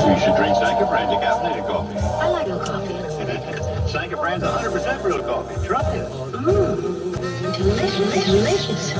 You should drink Sanka brand decaffeinated coffee. I like real coffee. Sanka brand's 100% real coffee. Try it. Delicious.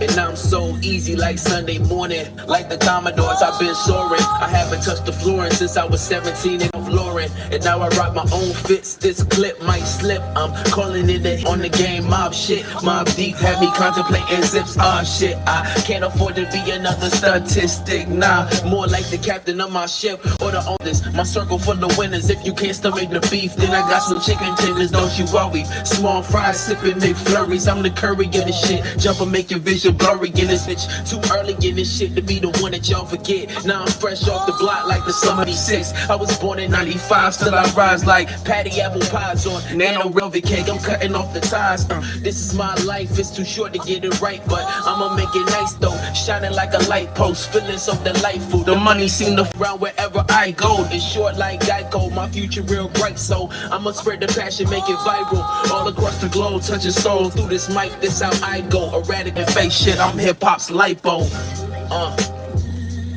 And I'm so easy like Sunday morning. Like the Commodores, I've been soaring. I haven't touched the flooring since I was 17 and flooring. And now I rock my own fits. This clip might slip. I'm calling it a on the game mob shit. Mob deep had me contemplating zips. Shit. I can't afford to be another statistic. Nah, more like the captain of my ship or the oldest. My circle full of winners. If you can't stomach the beef, then I got some chicken tenders. Don't you worry. Small fries sipping McFlurries. I'm the curry in this shit. Jump and make your vision blurry in this bitch. Too early in this shit to be the one that y'all forget. Now I'm fresh off the block like the summer '96. I was born in '95, still I rise like patty apple pies on nano velvet cake. I'm cutting off the ties. This is my life, it's too short to get it right, but I'ma make it nice though. Shining like a light post, feeling so delightful. The money seem to around wherever I go. It's short like Geico, my future real bright, so I'ma spread the passion, make it viral all across the globe, touching souls through this mic. This how I go, erratic and fake shit. I'm hip hop's lipo.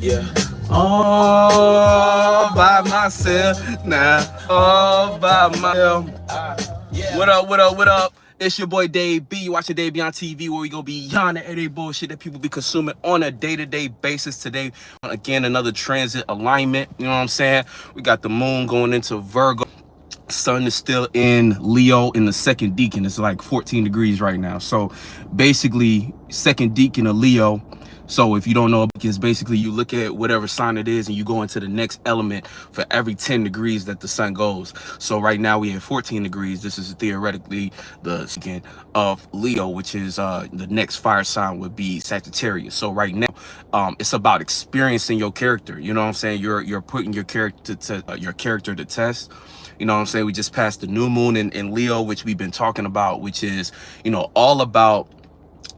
Yeah. All by myself now. All by myself. Yeah. What up, what up, what up? It's your boy Dave B. You watching Dave B on TV, where we go beyond the everyday bullshit that people be consuming on a day-to-day basis. Today, again, another transit alignment. You know what I'm saying? We got the moon going into Virgo. Sun is still in Leo in the second decan. It's like 14 degrees right now. So basically, second decan of Leo. So if you don't know, it's basically you look at whatever sign it is and you go into the next element for every 10 degrees that the sun goes. So right now we have 14 degrees. This is theoretically the second of Leo, which is the next fire sign would be Sagittarius. So right now it's about experiencing your character. You know what I'm saying? You're putting your character to test. You know what I'm saying? We just passed the new moon in Leo, which we've been talking about, which is, you know, all about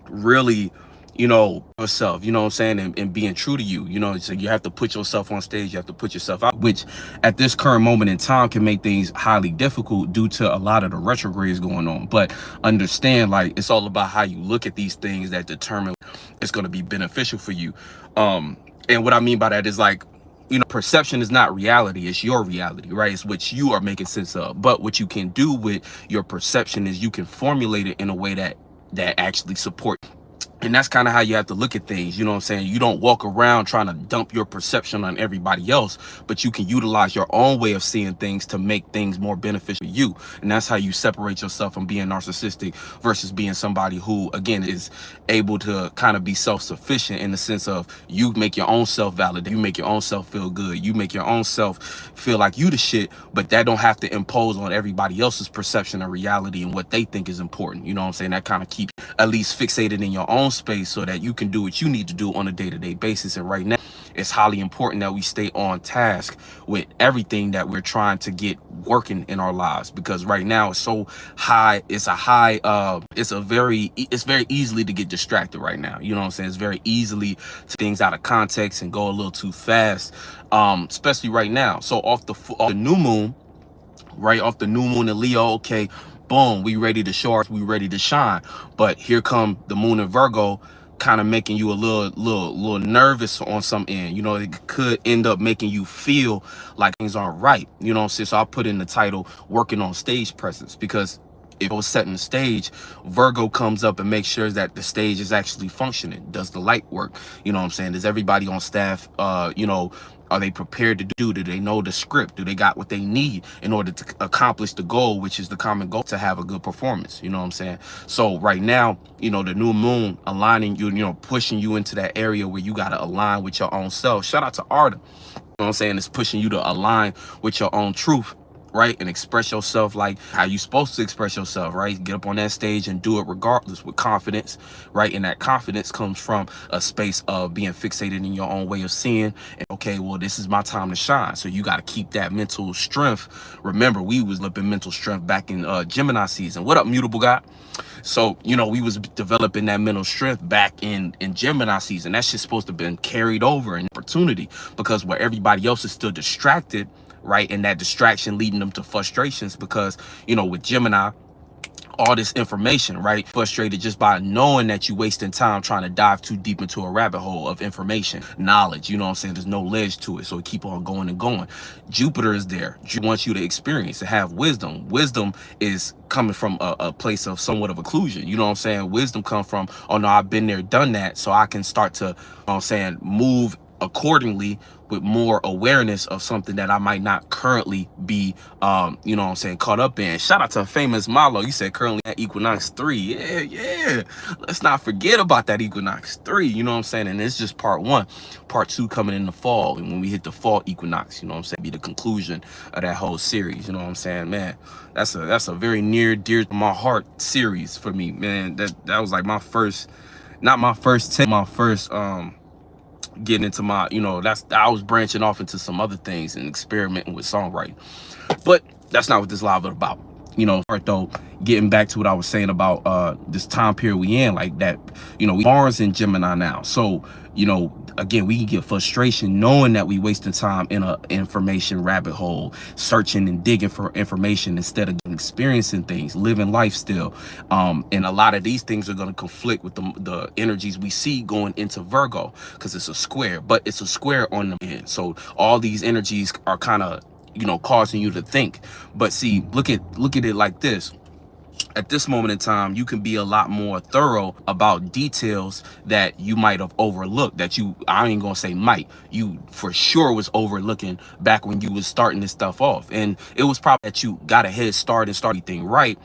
really, you know, yourself, you know what I'm saying, and being true to you. You know, so you have to put yourself on stage, you have to put yourself out, which at this current moment in time can make things highly difficult due to a lot of the retrogrades going on. But understand, like, it's all about how you look at these things that determine it's going to be beneficial for you. And what I mean by that is, like, you know, perception is not reality, it's your reality, right? It's what you are making sense of. But what you can do with your perception is you can formulate it in a way that actually supports. And that's kind of how you have to look at things. You know what I'm saying? You don't walk around trying to dump your perception on everybody else, but you can utilize your own way of seeing things to make things more beneficial to you. And that's how you separate yourself from being narcissistic versus being somebody who, again, is able to kind of be self-sufficient in the sense of you make your own self validate, you make your own self feel good, you make your own self feel like you the shit, but that don't have to impose on everybody else's perception of reality and what they think is important. You know what I'm saying? That kind of keeps at least fixated in your own space so that you can do what you need to do on a day-to-day basis. And right now it's highly important that we stay on task with everything that we're trying to get working in our lives, because right now it's so high, it's very easily to get distracted right now. You know what I'm saying? It's very easily to things out of context and go a little too fast, especially right now. So off the new moon, right off the new moon in Leo, okay, boom, we ready to show we ready to shine. But here come the moon in Virgo, kind of making you a little nervous on some end. You know, it could end up making you feel like things aren't right. You know what I'm saying? So I put in the title, working on stage presence, because if I was setting the stage, Virgo comes up and makes sure that the stage is actually functioning. Does the light work? You know what I'm saying? Does everybody on staff, you know, are they prepared to do? Do they know the script? Do they got what they need in order to accomplish the goal, which is the common goal, to have a good performance? You know what I'm saying? So right now, you know, the new moon aligning you, you know, pushing you into that area where you got to align with your own self. Shout out to Arda. You know what I'm saying? It's pushing you to align with your own truth, right? And express yourself like how you supposed to express yourself, right? Get up on that stage and do it regardless, with confidence, right? And that confidence comes from a space of being fixated in your own way of seeing, and okay, well, this is my time to shine. So you got to keep that mental strength. Remember, we was living mental strength back in Gemini season. What up, Mutable God? So, you know, we was developing that mental strength back in Gemini season. That's just supposed to have been carried over in opportunity, because where everybody else is still distracted, right? And that distraction leading them to frustrations, because, you know, with Gemini, all this information, right? Frustrated just by knowing that you wasting time trying to dive too deep into a rabbit hole of information, knowledge, you know what I'm saying? There's no ledge to it, so it keep on going and going. Jupiter is there. Jupiter wants you to experience, to have wisdom. Wisdom is coming from a place of somewhat of occlusion, you know what I'm saying? Wisdom come from, oh no, I've been there, done that, so I can start to, you know what I'm saying, move accordingly with more awareness of something that I might not currently be you know what I'm saying, caught up in. Shout out to famous Malo. You said currently at equinox 3. Yeah, let's not forget about that equinox 3, you know what I'm saying? And it's just part 1. Part 2 coming in the fall, and when we hit the fall equinox, you know what I'm saying, be the conclusion of that whole series, you know what I'm saying? Man, that's a very near dear to my heart series for me, man. That was like my first, not my first my first getting into my, you know, I was branching off into some other things and experimenting with songwriting, but that's not what this live is about, you know. Though, getting back to what I was saying about this time period we in, like that, you know, Mars in Gemini now, so you know, again, we can get frustration knowing that we wasting time in a information rabbit hole, searching and digging for information instead of experiencing things, living life still. And a lot of these things are going to conflict with the energies we see going into Virgo, because it's a square, but it's a square on the end. So all these energies are kind of, you know, causing you to think. But see, look at it like this. At this moment in time, you can be a lot more thorough about details that you might have overlooked, that I ain't gonna say might, you for sure was overlooking back when you was starting this stuff off. And it was probably that you got a head start and started everything right.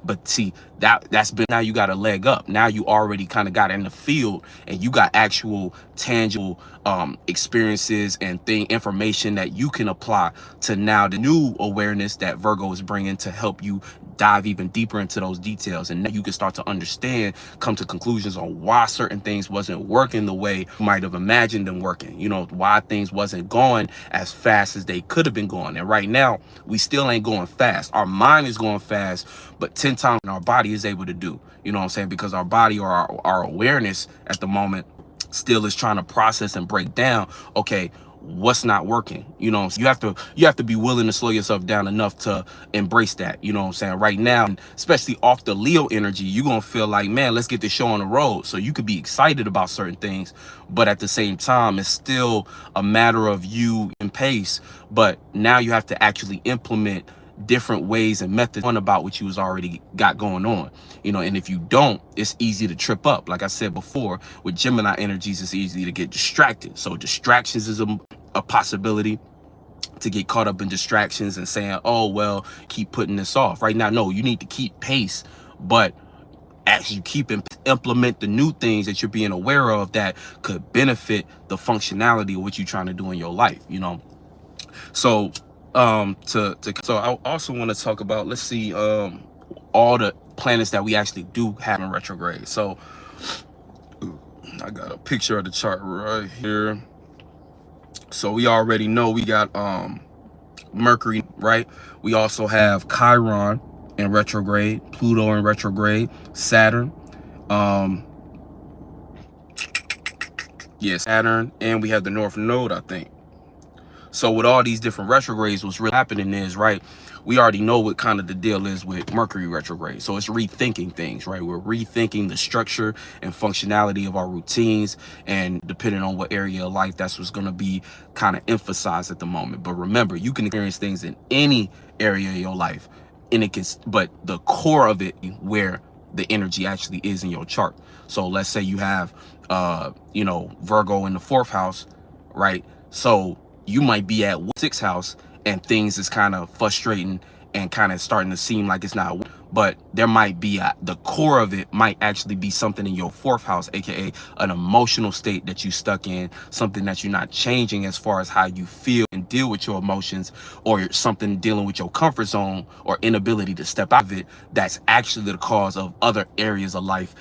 But see, that's been, now you got a leg up. Now you already kind of got in the field, and you got actual tangible experiences and information that you can apply to now the new awareness that Virgo is bringing to help you dive even deeper into those details. And now you can start to understand, come to conclusions on why certain things wasn't working the way you might have imagined them working, you know, why things wasn't going as fast as they could have been going. And right now we still ain't going fast. Our mind is going fast, but 10 times our body is able to do, you know what I'm saying? Because our body, or our awareness at the moment still is trying to process and break down, okay, what's not working, you know? So you have to be willing to slow yourself down enough to embrace that, you know what I'm saying? Right now, especially off the Leo energy, you're gonna feel like, man, let's get this show on the road. So you could be excited about certain things, but at the same time, it's still a matter of you and pace. But now you have to actually implement different ways and methods on about what you was already got going on, you know. And if you don't, it's easy to trip up. Like I said before, with Gemini energies, it's easy to get distracted. So distractions is a possibility, to get caught up in distractions and saying, oh well, keep putting this off. Right now, no, you need to keep pace, but as you keep implement the new things that you're being aware of that could benefit the functionality of what you're trying to do in your life, you know. So so I also want to talk about, let's see, all the planets that we actually do have in retrograde. So I got a picture of the chart right here. So we already know we got Mercury, right? We also have Chiron in retrograde, Pluto in retrograde, Saturn, Saturn, and we have the North Node, I think. So with all these different retrogrades, what's really happening is, right, we already know what kind of the deal is with Mercury retrograde. So it's rethinking things, right? We're rethinking the structure and functionality of our routines, and depending on what area of life, that's what's going to be kind of emphasized at the moment. But remember, you can experience things in any area of your life, and it can, but the core of it, where the energy actually is in your chart. So let's say you have you know, Virgo in the 4th house, right? So you might be at 6th house and things is kind of frustrating and kind of starting to seem like it's not, but there might be the core of it might actually be something in your 4th house, aka an emotional state that you stuck in, something that you're not changing as far as how you feel and deal with your emotions, or something dealing with your comfort zone or inability to step out of it, that's actually the cause of other areas of life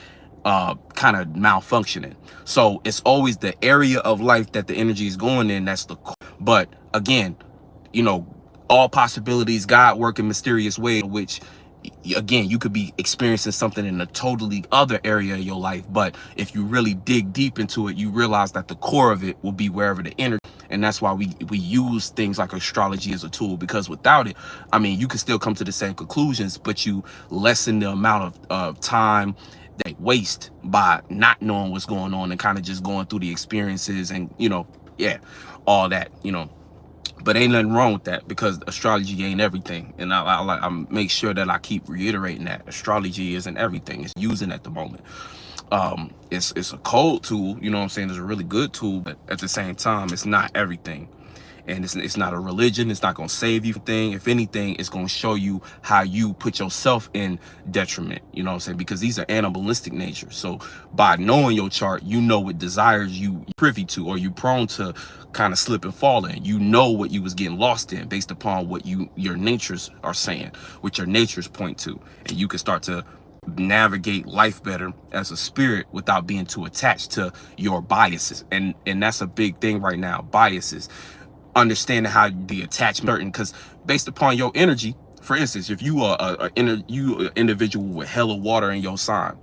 kind of malfunctioning. So it's always the area of life that the energy is going in, that's the core. But again, you know, all possibilities, God work in mysterious way, which again, you could be experiencing something in a totally other area of your life, but if you really dig deep into it, you realize that the core of it will be wherever the energy. And that's why we use things like astrology as a tool, because without it, I mean, you can still come to the same conclusions, but you lessen the amount of time they waste by not knowing what's going on and kind of just going through the experiences and, you know, yeah, all that, you know. But ain't nothing wrong with that, because astrology ain't everything. And I make sure that I keep reiterating that astrology isn't everything. It's using at the moment. It's a cold tool, you know what I'm saying? It's a really good tool, but at the same time, it's not everything. And it's not a religion. It's not going to save you thing. If anything, it's going to show you how you put yourself in detriment, you know what I'm saying? Because these are animalistic nature. So by knowing your chart, you know what desires you privy to, or you prone to kind of slip and fall in. You know what you was getting lost in based upon what your natures are saying, what your natures point to. And you can start to navigate life better as a spirit without being too attached to your biases. And that's a big thing right now, biases. Understanding how the attachment certain, because based upon your energy, for instance, if you are an individual with hella water in your sign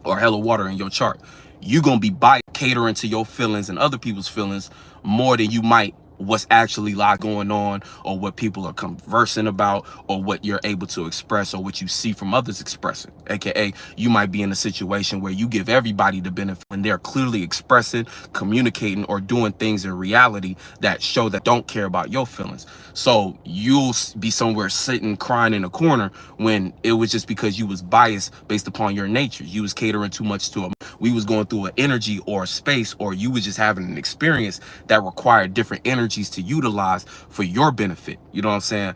or hella water in your chart, you're gonna be catering to your feelings and other people's feelings more than you might what's actually like going on, or what people are conversing about, or what you're able to express, or what you see from others expressing. AKA, you might be in a situation where you give everybody the benefit when they're clearly expressing, communicating, or doing things in reality that show that don't care about your feelings. So you'll be somewhere sitting crying in a corner when it was just because you was biased based upon your nature. You was catering too much to them. We was going through an energy or a space, or you was just having an experience that required different energies to utilize for your benefit. You know what I'm saying?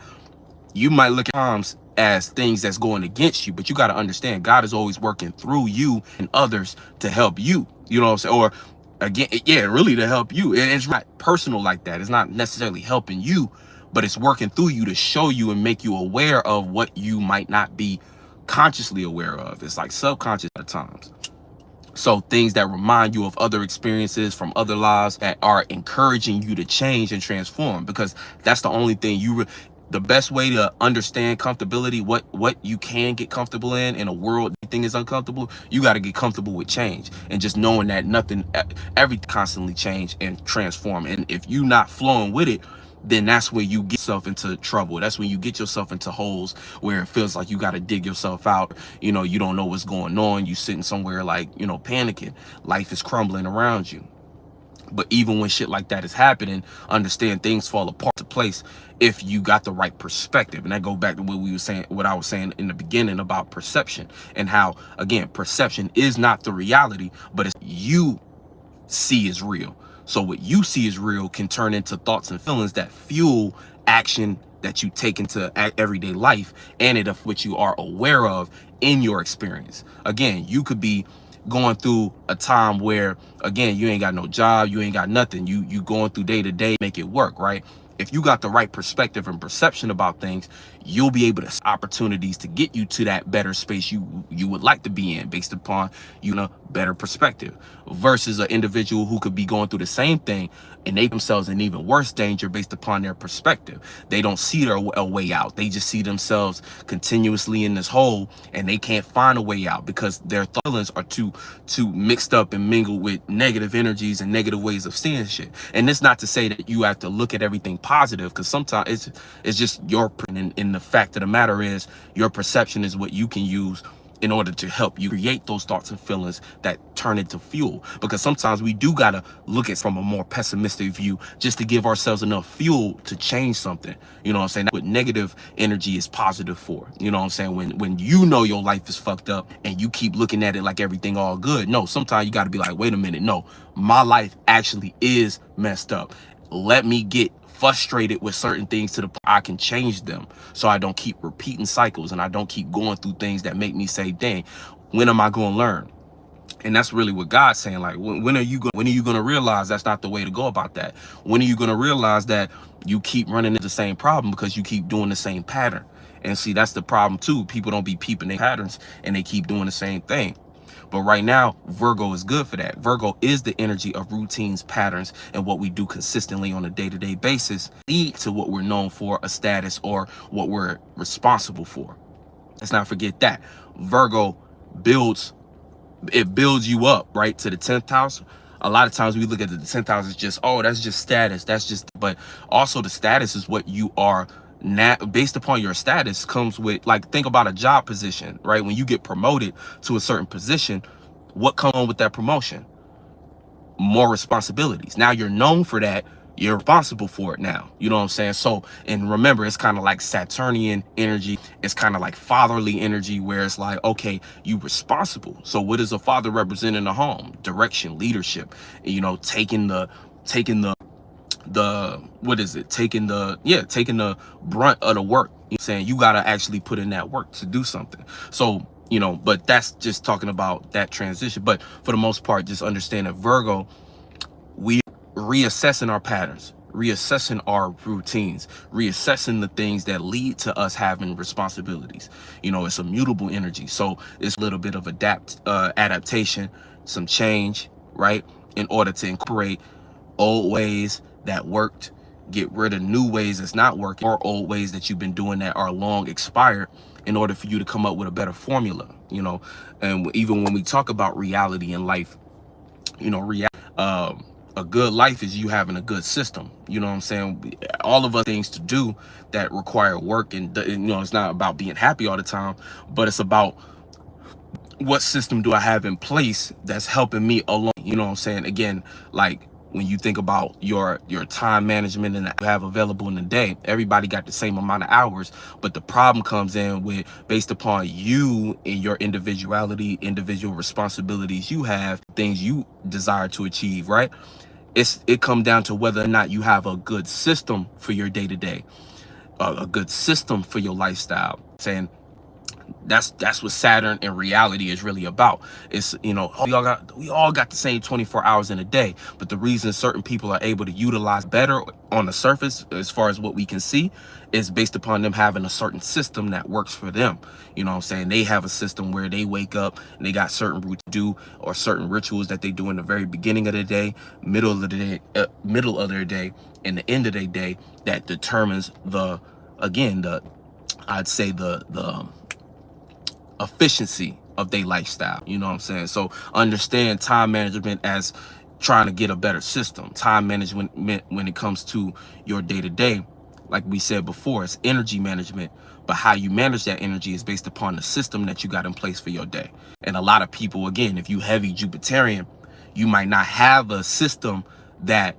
You might look at times as things that's going against you, but you got to understand God is always working through you and others to help you. You know what I'm saying? Or again, yeah, really to help you. And it's not personal like that. It's not necessarily helping you, but it's working through you to show you and make you aware of what you might not be consciously aware of. It's like subconscious at times. So things that remind you of other experiences from other lives that are encouraging you to change and transform, because that's the only thing the best way to understand comfortability, what you can get comfortable in a world everything is uncomfortable. You got to get comfortable with change, and just knowing that everything constantly change and transform. And if you're not flowing with it, then that's where you get yourself into trouble. That's when you get yourself into holes where it feels like you got to dig yourself out. You know, you don't know what's going on. You sitting somewhere like, you know, panicking. Life is crumbling around you. But even when shit like that is happening, understand things fall apart to place if you got the right perspective. And that go back to what I was saying in the beginning about perception, and how, again, perception is not the reality, but it's you see is real. So what you see is real can turn into thoughts and feelings that fuel action that you take into everyday life, and it of which you are aware of in your experience. Again, you could be going through a time where, again, you ain't got no job, you ain't got nothing, you going through day to day, make it work, right? If you got the right perspective and perception about things, you'll be able to see opportunities to get you to that better space you would like to be in based upon, you know, better perspective, versus an individual who could be going through the same thing and they themselves in even worse danger based upon their perspective. They don't see a way out. They just see themselves continuously in this hole, and they can't find a way out because their feelings are too mixed up and mingled with negative energies and negative ways of seeing shit. And it's not to say that you have to look at everything positive, because sometimes it's just your, and the fact of the matter is your perception is what you can use in order to help you create those thoughts and feelings that turn into fuel. Because sometimes we do gotta look at it from a more pessimistic view just to give ourselves enough fuel to change something. You know what I'm saying? That's what negative energy is positive for. You know what I'm saying? When you know your life is fucked up and you keep looking at it like everything all good. No, sometimes you gotta be like, wait a minute, no, my life actually is messed up. Let me get frustrated with certain things to the point I can change them, so I don't keep repeating cycles and I don't keep going through things that make me say, dang, when am I going to learn? And that's really what God's saying. Like, when are you going to realize that's not the way to go about that? When are you going to realize that you keep running into the same problem because you keep doing the same pattern? And see, that's the problem too. People don't be peeping their patterns and they keep doing the same thing. But right now, Virgo is good for that. Virgo is the energy of routines, patterns, and what we do consistently on a day-to-day basis lead to what we're known for, a status, or what we're responsible for. Let's not forget that. Virgo builds, it builds you up, right, to the 10th house. A lot of times we look at the 10th house as just, oh, that's just status, that's just, but also the status is what you are now. Based upon your status comes with, like, think about a job position, right? When you get promoted to a certain position, what comes on with that promotion? More responsibilities. Now you're known for that, you're responsible for it now, you know what I'm saying? So, and remember, it's kind of like Saturnian energy, it's kind of like fatherly energy, where it's like, okay, you responsible. So what does a father represent in the home? Direction, leadership, you know, taking the what is it, taking the brunt of the work. You know what I'm saying? You got to actually put in that work to do something. So, you know, but that's just talking about that transition. But for the most part, just understand that Virgo, we reassessing our patterns, reassessing our routines, reassessing the things that lead to us having responsibilities. You know, it's a mutable energy, so it's a little bit of adaptation, some change, right, in order to incorporate old ways that worked, get rid of new ways that's not working, or old ways that you've been doing that are long expired, in order for you to come up with a better formula. You know, and even when we talk about reality in life, you know, a good life is you having a good system. You know what I'm saying? All of us things to do that require work, and you know, it's not about being happy all the time, but it's about what system do I have in place that's helping me along. You know what I'm saying? Again, like when you think about your time management and that you have available in the day, everybody got the same amount of hours, but the problem comes in with, based upon you and your individuality, individual responsibilities you have, things you desire to achieve, right? It comes down to whether or not you have a good system for your day-to-day, a good system for your lifestyle. Saying that's what Saturn in reality is really about. It's, you know, we all got the same 24 hours in a day, but the reason certain people are able to utilize better on the surface, as far as what we can see, is based upon them having a certain system that works for them. You know what I'm saying? They have a system where they wake up and they got certain routes to do, or certain rituals that they do in the very beginning of the day, middle of their day, and the end of their day, that determines the, again, I'd say the efficiency of their lifestyle. You know what I'm saying? So understand time management as trying to get a better system. Time management when it comes to your day-to-day, like we said before, it's energy management, but how you manage that energy is based upon the system that you got in place for your day. And a lot of people, again, if you heavy Jupiterian, you might not have a system that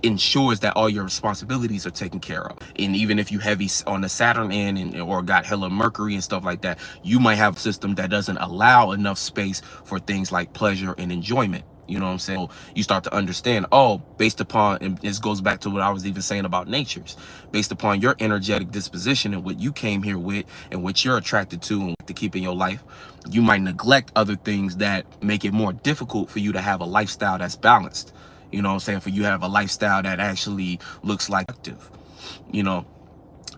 ensures that all your responsibilities are taken care of. And even if you heavy on the Saturn end, or got hella Mercury and stuff like that, you might have a system that doesn't allow enough space for things like pleasure and enjoyment. You know what I'm saying? So you start to understand, oh, based upon, and this goes back to what I was even saying about natures, based upon your energetic disposition and what you came here with and what you're attracted to and to keep in your life, you might neglect other things that make it more difficult for you to have a lifestyle that's balanced. You know what I'm saying? For you to have a lifestyle that actually looks like active. You know,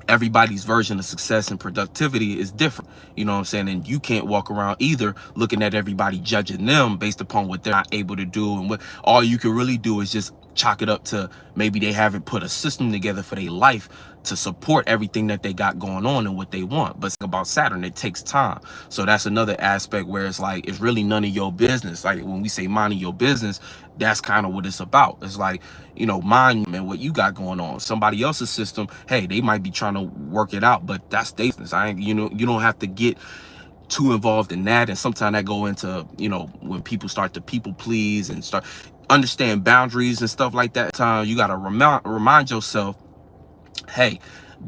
everybody's version of success and productivity is different. You know what I'm saying? And you can't walk around either looking at everybody, judging them based upon what they're not able to do. And what all you can really do is just chalk it up to maybe they haven't put a system together for their life to support everything that they got going on and what they want. But about Saturn, it takes time. So that's another aspect where it's like, it's really none of your business. Like when we say minding your business, that's kind of what it's about. It's like, you know, mind and what you got going on. Somebody else's system, hey, they might be trying to work it out, but that's their business. You know, you don't have to get too involved in that. And sometimes that go into, you know, when people start to people please and start understand boundaries and stuff like that. You got to remind yourself, hey,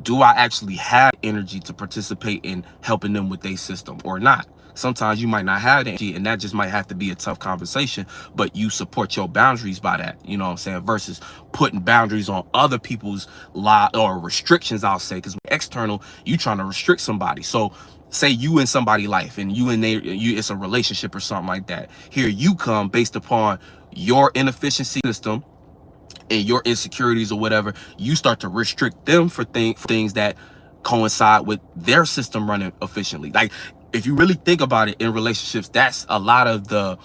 do I actually have energy to participate in helping them with their system or not? Sometimes you might not have energy, and that just might have to be a tough conversation, but you support your boundaries by that, you know what I'm saying, versus putting boundaries on other people's law or restrictions, I'll say, because external, you trying to restrict somebody. So say you in somebody's life and you and it's a relationship or something like that. Here you come based upon your inefficiency system and your insecurities or whatever, you start to restrict them for things that coincide with their system running efficiently. Like if you really think about it in relationships, that's a lot of the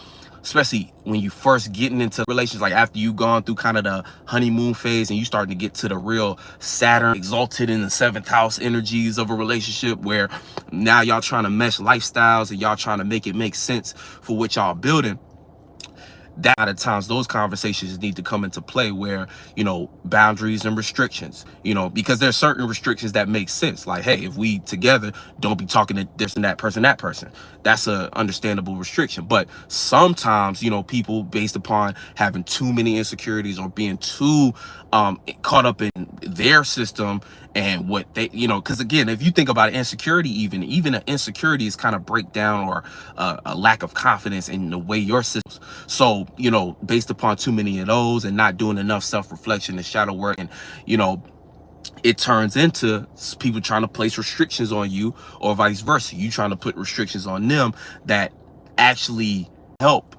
especially when you first getting into relations, like after you gone through kind of the honeymoon phase and you starting to get to the real Saturn exalted in the 7th house energies of a relationship, where now y'all trying to mesh lifestyles and y'all trying to make it make sense for what y'all building. That at times those conversations need to come into play, where, you know, boundaries and restrictions, you know, because there's certain restrictions that make sense. Like, hey, if we together, don't be talking to this and that person. That's a understandable restriction. But sometimes, you know, people, based upon having too many insecurities or being too caught up in their system and what they, you know, because again, if you think about insecurity, even an insecurity is kind of breakdown or a lack of confidence in the way your systems. So, you know, based upon too many of those and not doing enough self-reflection and shadow work, and, you know, it turns into people trying to place restrictions on you, or vice versa. You trying to put restrictions on them that actually help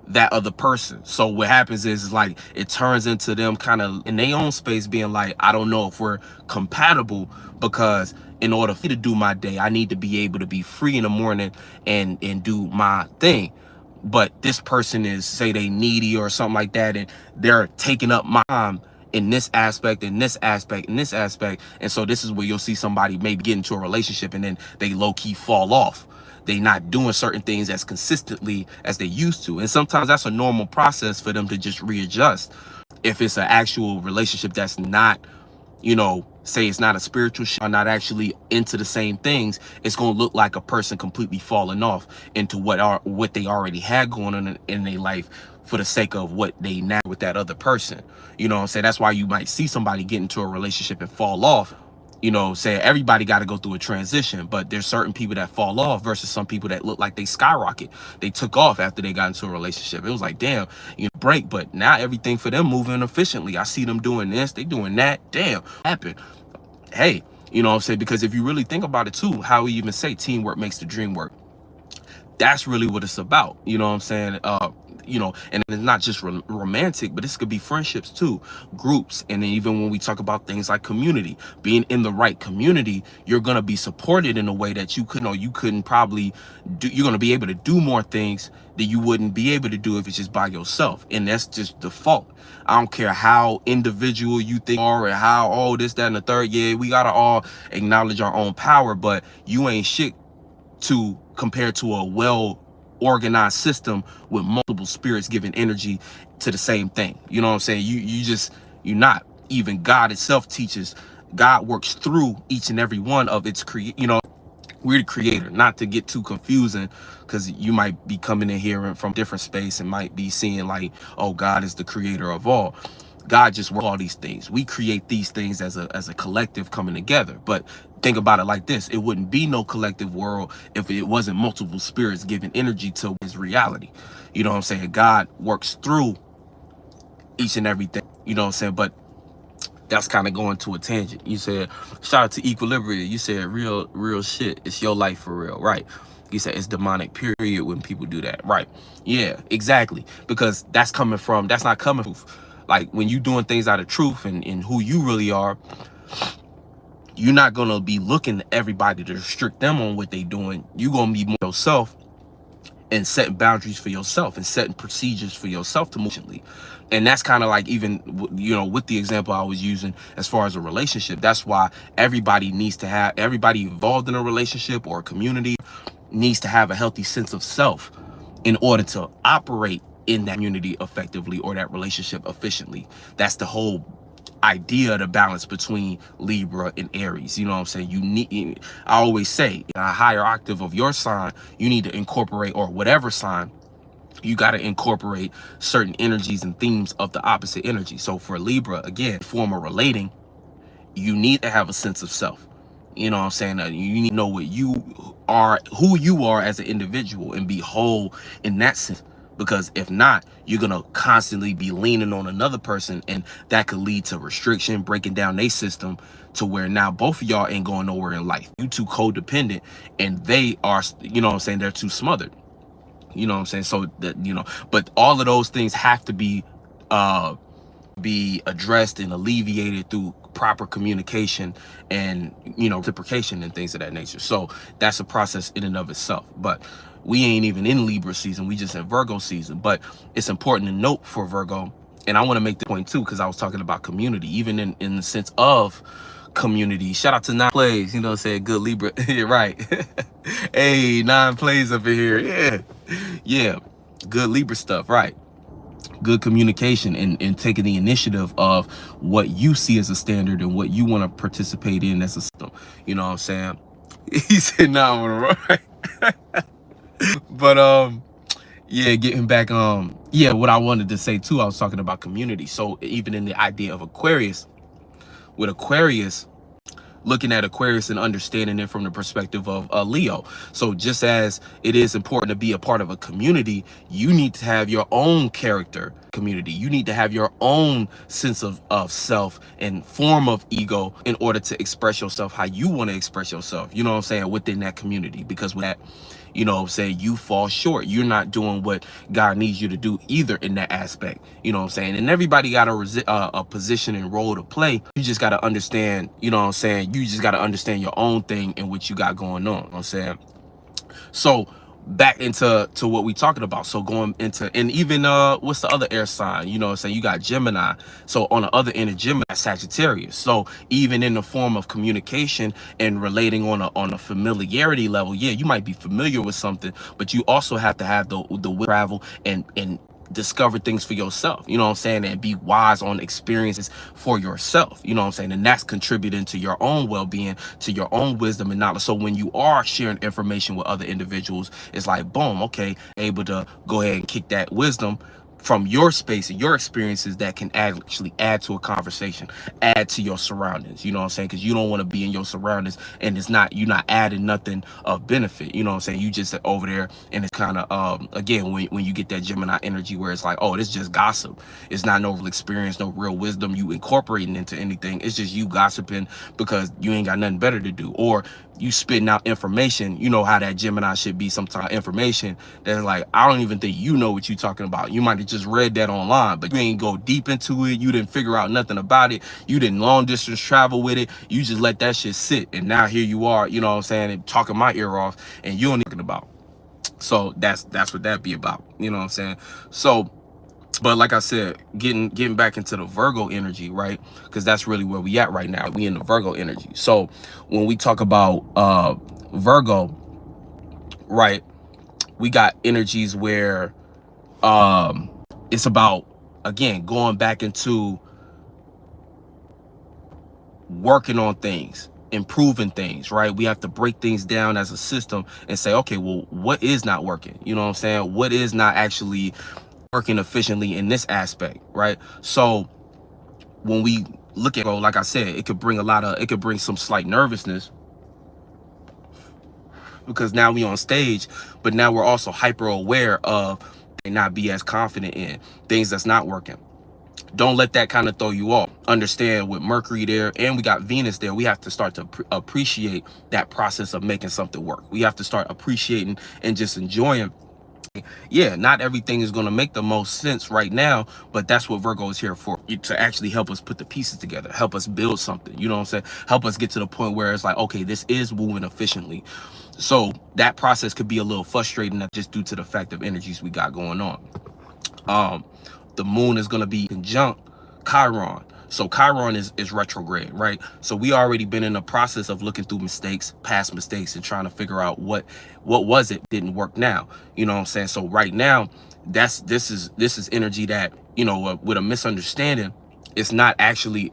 that other person. So what happens is like it turns into them kind of in their own space being like, I don't know if we're compatible, because in order for me to do my day, I need to be able to be free in the morning and do my thing. But this person is, say they needy or something like that, and they're taking up my time in this aspect, in this aspect, in this aspect. And so this is where you'll see somebody maybe get into a relationship and then they low-key fall off. They not doing certain things as consistently as they used to. And sometimes that's a normal process for them to just readjust. If it's an actual relationship that's not, you know, say it's not a spiritual or not actually into the same things, it's going to look like a person completely falling off into what they already had going on in their life for the sake of what they now with that other person. You know what I'm saying? That's why you might see somebody get into a relationship and fall off. You know, say everybody got to go through a transition, but there's certain people that fall off versus some people that look like they skyrocket. They took off after they got into a relationship. It was like, damn, you know, break, but now everything for them moving efficiently. I see them doing this, they doing that. Damn, happened. Hey, you know what I'm saying? Because if you really think about it too, how we even say teamwork makes the dream work. That's really what it's about. You know what I'm saying? You know, and it's not just romantic, but this could be friendships too, groups. And then even when we talk about things like community, being in the right community, you're going to be supported in a way that you couldn't probably do. You're going to be able to do more things that you wouldn't be able to do if it's just by yourself. And that's just default. I don't care how individual you think you are, and how, oh, this, that, and the third. Yeah, we got to all acknowledge our own power, but you ain't shit to compare to a well-organized system with multiple spirits giving energy to the same thing. You know what I'm saying? You're not. Even God itself teaches, God works through each and every one of its you know, we're the creator. Not to get too confusing, because you might be coming in here from different space and might be seeing like, oh, God is the creator of all. God just works all these things. We create these things as a collective coming together. But think about it like this: it wouldn't be no collective world if it wasn't multiple spirits giving energy to his reality. You know what I'm saying? God works through each and everything. You know what I'm saying? But that's kind of going to a tangent. You said, shout out to Equilibrium. You said real shit. It's your life for real, right? You said it's demonic, period, when people do that, right? Yeah, exactly. Because that's not coming from, like, when you doing things out of truth and who you really are, you're not going to be looking at everybody to restrict them on what they doing. You're going to be more yourself and setting boundaries for yourself and setting procedures for yourself to move. And that's kind of like, even, you know, with the example I was using as far as a relationship, that's why everybody involved in a relationship or a community needs to have a healthy sense of self in order to operate in that community effectively or that relationship efficiently. That's the whole idea of the balance between Libra and Aries. You know what I'm saying? I always say, in a higher octave of your sign, you need to incorporate, or whatever sign, you got to incorporate certain energies and themes of the opposite energy. So for Libra, again, form of relating, you need to have a sense of self. You know what I'm saying? You need to know what you are, who you are as an individual, and be whole in that sense. Because if not, you're going to constantly be leaning on another person, and that could lead to restriction, breaking down their system, to where now both of y'all ain't going nowhere in life. You two codependent, and they are, you know what I'm saying, they're too smothered. You know what I'm saying? So that, you know, but all of those things have to be addressed and alleviated through proper communication and, you know, reciprocation and things of that nature. So that's a process in and of itself. But We ain't even in Libra season. We just in Virgo season. But it's important to note for Virgo, and I want to make the point too, because I was talking about community, even in the sense of community. Shout out to 9 Plays, you know what I'm saying? Good Libra. Right. Hey, 9 Plays up in here. Yeah. Yeah. Good Libra stuff. Right. Good communication and taking the initiative of what you see as a standard and what you want to participate in as a system. You know what I'm saying? He said, nah, I'm gonna run. But yeah, getting back, yeah, what I wanted to say too, I was talking about community. So even in the idea of Aquarius, with Aquarius, looking at Aquarius and understanding it from the perspective of Leo. So just as it is important to be a part of a community, you need to have your own character community. You need to have your own sense of self and form of ego in order to express yourself how you want to express yourself, you know what I'm saying, within that community. Because with that, you know, say you fall short, you're not doing what God needs you to do either in that aspect, you know what I'm saying. And everybody got a position and role to play. You just got to understand, you know what I'm saying, you just got to understand your own thing and what you got going on, you know what I'm saying. So back into what we talking about. So going into, and even what's the other air sign, you know what I'm saying, you got Gemini. So on the other end of Gemini, Sagittarius. So even in the form of communication and relating on a familiarity level, yeah, you might be familiar with something, but you also have to have the will to travel and discover things for yourself, you know what I'm saying, and be wise on experiences for yourself, you know what I'm saying, and that's contributing to your own well-being, to your own wisdom and knowledge. So when you are sharing information with other individuals, it's like, boom, okay, able to go ahead and kick that wisdom from your space and your experiences that can actually add to a conversation, add to your surroundings, you know what I'm saying, because you don't want to be in your surroundings and it's not, you're not adding nothing of benefit, you know what I'm saying. You just over there and it's kind of again, when you get that Gemini energy where it's like, oh, this is just gossip, it's not no real experience, no real wisdom you incorporating into anything, it's just you gossiping because you ain't got nothing better to do, or you spitting out information. You know how that Gemini should be, sometimes information that's like, I don't even think you know what you're talking about. You might have just read that online, but you ain't go deep into it. You didn't figure out nothing about it. You didn't long distance travel with it. You just let that shit sit, and now here you are, you know what I'm saying, and talking my ear off, and you don't know about. So that's what that be about, you know what I'm saying. So but like I said, getting back into the Virgo energy, right? Because that's really where we at right now. We in the Virgo energy. So when we talk about Virgo, right, we got energies where it's about, again, going back into working on things, improving things, right? We have to break things down as a system and say, okay, well, what is not working? You know what I'm saying? What is not actually working efficiently in this aspect, right? So when we look at, like I said, it could bring some slight nervousness because now we on stage, but now we're also hyper aware of and not be as confident in things that's not working. Don't let that kind of throw you off. Understand, with Mercury there and we got Venus there, we have to start to appreciate that process of making something work. We have to start appreciating and just enjoying. Yeah, not everything is going to make the most sense right now, but that's what Virgo is here for, to actually help us put the pieces together, help us build something, you know what I'm saying, help us get to the point where it's like, okay, this is moving efficiently. So that process could be a little frustrating just due to the fact of energies we got going on. The moon is going to be conjunct Chiron. So Chiron is retrograde, right? So we already been in the process of looking through past mistakes, and trying to figure out what was it didn't work now, you know what I'm saying. So right now, this is energy that, you know, with a misunderstanding, it's not actually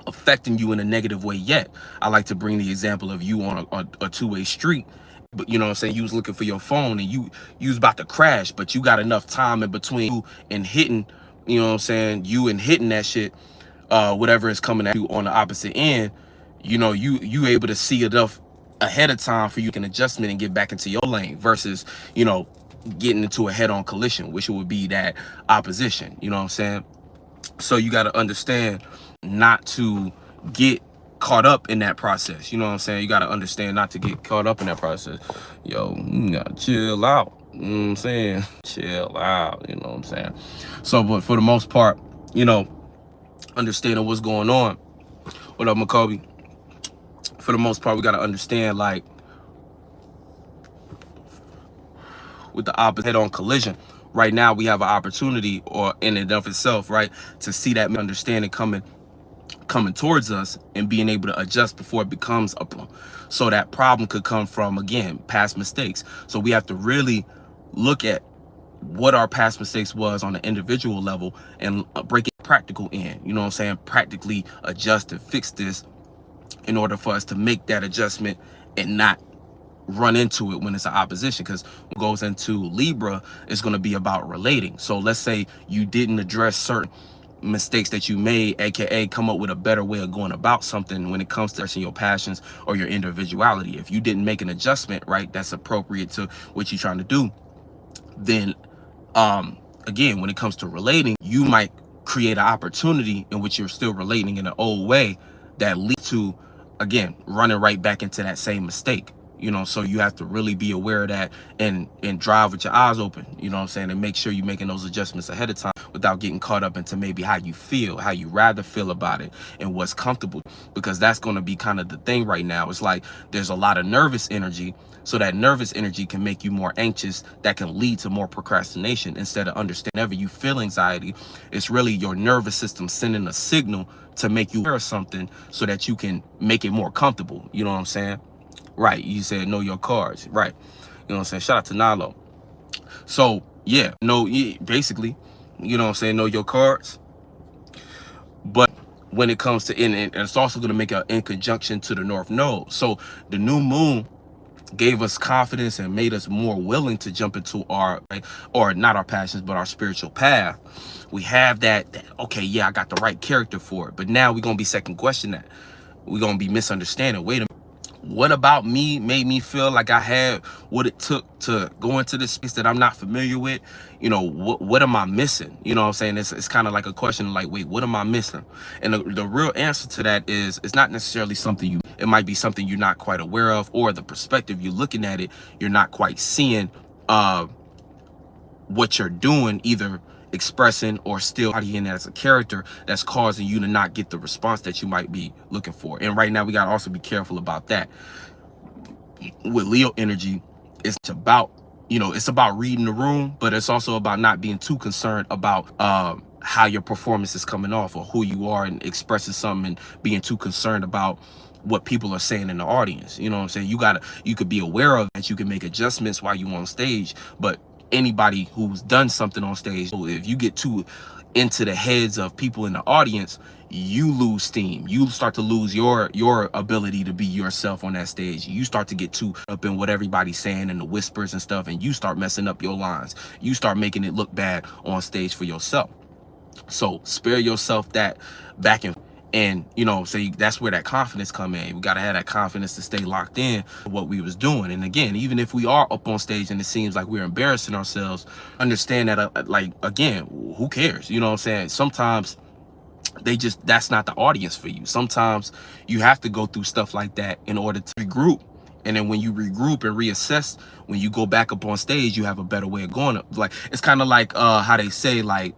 affecting you in a negative way yet. I like to bring the example of you on a two-way street, but you know what I'm saying, you was looking for your phone and you was about to crash, but you got enough time in between you and hitting, you know what I'm saying, you and hitting that shit, whatever is coming at you on the opposite end, you know, you able to see enough ahead of time for you can adjustment and get back into your lane, versus, you know, getting into a head-on collision, which would be that opposition, you know what I'm saying. So you got to understand not to get caught up in that process, you know what I'm saying. You got to understand not to get caught up in that process. Yo, you gotta chill out, you know what I'm saying, chill out, you know what I'm saying. So but for the most part, you know, understanding what's going on. What up, McCoby? For the most part, we got to understand, like, with the opposite head-on collision. Right now we have an opportunity, or in and of itself, right, to see that understanding coming towards us and being able to adjust before it becomes a problem. So that problem could come from, again, past mistakes. So we have to really look at what our past mistakes was on an individual level and break it practical in, you know what I'm saying, practically adjust and fix this in order for us to make that adjustment and not run into it when it's an opposition. Because what goes into Libra is going to be about relating. So let's say you didn't address certain mistakes that you made, aka come up with a better way of going about something when it comes to your passions or your individuality. If you didn't make an adjustment, right, that's appropriate to what you're trying to do, then again, when it comes to relating, you might create an opportunity in which you're still relating in an old way that leads to, again, running right back into that same mistake. You know, so you have to really be aware of that and drive with your eyes open, you know what I'm saying, and make sure you're making those adjustments ahead of time without getting caught up into maybe how you feel, how you rather feel about it, and what's comfortable, because that's going to be kind of the thing right now. It's like there's a lot of nervous energy, so that nervous energy can make you more anxious. That can lead to more procrastination instead of understanding. Whenever you feel anxiety, it's really your nervous system sending a signal to make you aware of something so that you can make it more comfortable. You know what I'm saying? Right. You said know your cards. Right. You know what I'm saying? Shout out to Nalo. So yeah, basically, you know what I'm saying, know your cards. But when it comes to and it's also going to make it in conjunction to the North Node. So the new moon gave us confidence and made us more willing to jump into our, or not our passions, but our spiritual path. We have that okay, yeah, I got the right character for it. But now we're going to be second guessing that. We're going to be misunderstanding. Wait a minute. What about me made me feel like I had what it took to go into this space that I'm not familiar with? You know, what am I missing? You know what I'm saying? It's kind of like a question like, wait, what am I missing? And the real answer to that is, it's not necessarily something it might be something you're not quite aware of, or the perspective you're looking at it, you're not quite seeing what you're doing, either expressing or still bodying as a character, that's causing you to not get the response that you might be looking for. And right now we got to also be careful about that. With Leo energy, it's about, you know, it's about reading the room, but it's also about not being too concerned about how your performance is coming off, or who you are and expressing something, and being too concerned about what people are saying in the audience. You know what I'm saying? You could be aware of that, you can make adjustments while you're on stage, but anybody who's done something on stage, if you get too into the heads of people in the audience, you lose steam. You start to lose your ability to be yourself on that stage. You start to get too up in what everybody's saying and the whispers and stuff, and you start messing up your lines. You start making it look bad on stage for yourself. So spare yourself that back and you know, say that's where that confidence come in. We got to have that confidence to stay locked in to what we was doing. And again, even if we are up on stage and it seems like we're embarrassing ourselves, understand that like, again, who cares? You know what I'm saying? Sometimes that's not the audience for you. Sometimes you have to go through stuff like that in order to regroup. And then when you regroup and reassess, when you go back up on stage, you have a better way of going up. Like, it's kind of like how they say, like,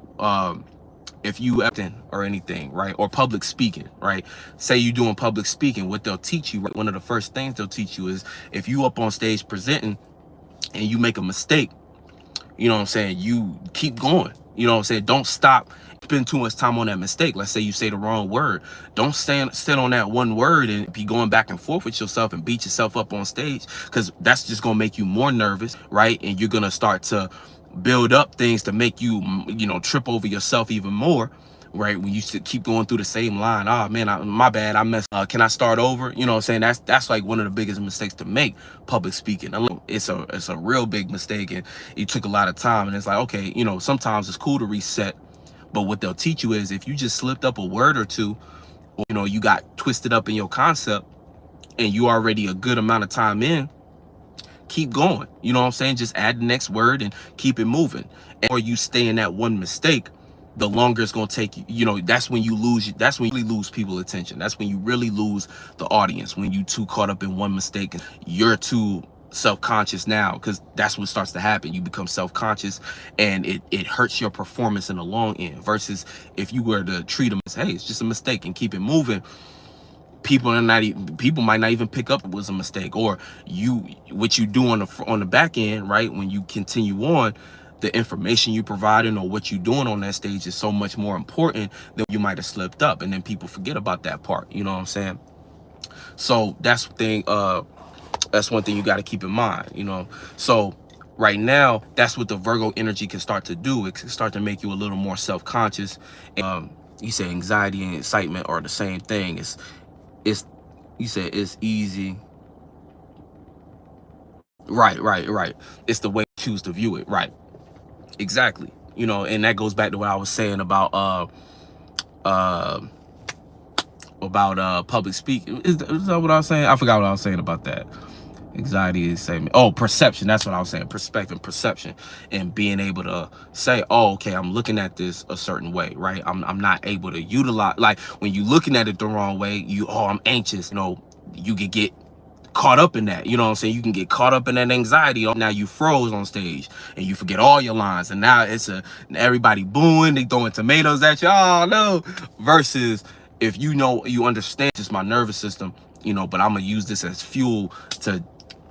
if you acting or anything, right, or public speaking, right, say you doing public speaking, what they'll teach you, right, one of the first things they'll teach you is, if you up on stage presenting and you make a mistake, you know what I'm saying, you keep going. You know what I'm saying? Don't stop, spend too much time on that mistake. Let's say you say the wrong word. Don't sit on that one word and be going back and forth with yourself and beat yourself up on stage, because that's just gonna make you more nervous, right? And you're gonna start to build up things to make you, you know, trip over yourself even more, right? When you should keep going through the same line. Oh man, my bad, I messed up. Can I start over? You know what I'm saying? That's like one of the biggest mistakes to make, public speaking. It's a real big mistake, and it took a lot of time. And it's like, okay, you know, sometimes it's cool to reset, but what they'll teach you is, if you just slipped up a word or two, or, you know, you got twisted up in your concept and you already a good amount of time in, keep going. You know what I'm saying? Just add the next word and keep it moving. Or you stay in that one mistake, the longer it's going to take you. You know, that's when you lose people's attention. That's when you really lose the audience, when you too caught up in one mistake and you're too self-conscious now, because that's what starts to happen. You become self-conscious, and it hurts your performance in the long end, versus if you were to treat them as, hey, it's just a mistake, and keep it moving, people might not even pick up it was a mistake, or what you do on the back end, right? When you continue on, the information you providing or what you doing on that stage is so much more important than you might have slipped up, and then people forget about that part. You know what I'm saying? So that's one thing you got to keep in mind, you know. So right now, that's what the Virgo energy can start to do. It can start to make you a little more self-conscious. You say anxiety and excitement are the same thing. You said it's easy. Right. It's the way you choose to view it. Right. Exactly. You know, and that goes back to what I was saying about public speaking. Is that what I was saying? I forgot what I was saying about that. Anxiety is saying, oh, perception. That's what I was saying. Perspective, perception, and being able to say, oh, okay, I'm looking at this a certain way, right? I'm not able to utilize, like when you're looking at it the wrong way, I'm anxious. You know, you could get caught up in that. You know what I'm saying? You can get caught up in that anxiety. Now you froze on stage and you forget all your lines, and now everybody booing, they throwing tomatoes at you. Oh no! Versus if you understand just my nervous system, you know, but I'm gonna use this as fuel to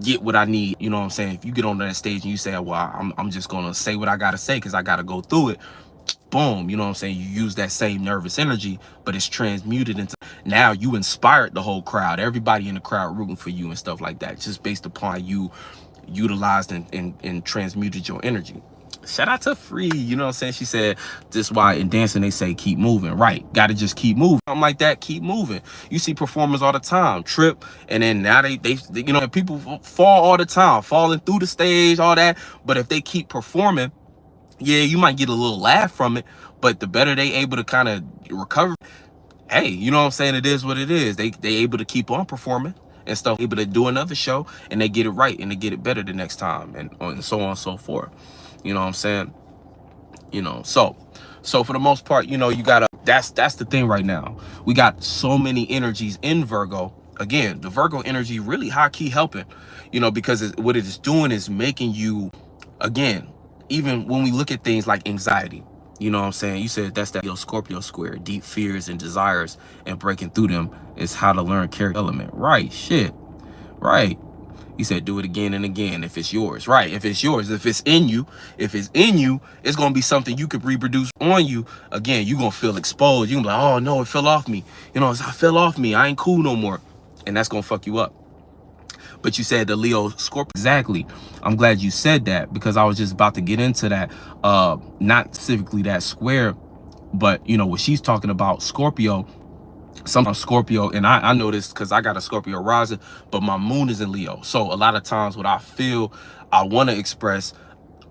get what I need. You know what I'm saying? If you get on that stage and you say, well, I'm just gonna say what I gotta say because I gotta go through it, boom, you know what I'm saying? You use that same nervous energy, but it's transmuted into, now you inspired the whole crowd, everybody in the crowd rooting for you and stuff like that, just based upon you utilized and transmuted your energy. Shout out to Free, you know what I'm saying? She said, this why in dancing they say keep moving. Right, gotta just keep moving. Something like that, keep moving. You see performers all the time trip, and then now they you know, people fall all the time, falling through the stage, all that. But if they keep performing, yeah, you might get a little laugh from it, but the better they able to kind of recover, hey, you know what I'm saying? It is what it is. They able to keep on performing and stuff, able to do another show, and they get it right, and they get it better the next time, and so on and so forth. You know what I'm saying? You know, so for the most part, you know, you gotta, that's the thing right now. We got so many energies in Virgo. Again, the Virgo energy really high key helping, you know, because what it is doing is making you, again, even when we look at things like anxiety, you know what I'm saying? You said that's that Scorpio square, deep fears and desires, and breaking through them is how to learn character element. Right, shit, right. He said, do it again and again if it's yours. Right, if it's yours, if it's in you, it's going to be something you could reproduce on you. Again, you're going to feel exposed. You're going to be like, oh, no, it fell off me. You know, it fell off me. I ain't cool no more. And that's going to fuck you up. But you said the Leo Scorpio. Exactly. I'm glad you said that, because I was just about to get into that. Not specifically that square, but, you know, what she's talking about, Scorpio. Sometimes Scorpio, and I know this because I got a Scorpio rising, but my moon is in Leo. So a lot of times what I feel I want to express,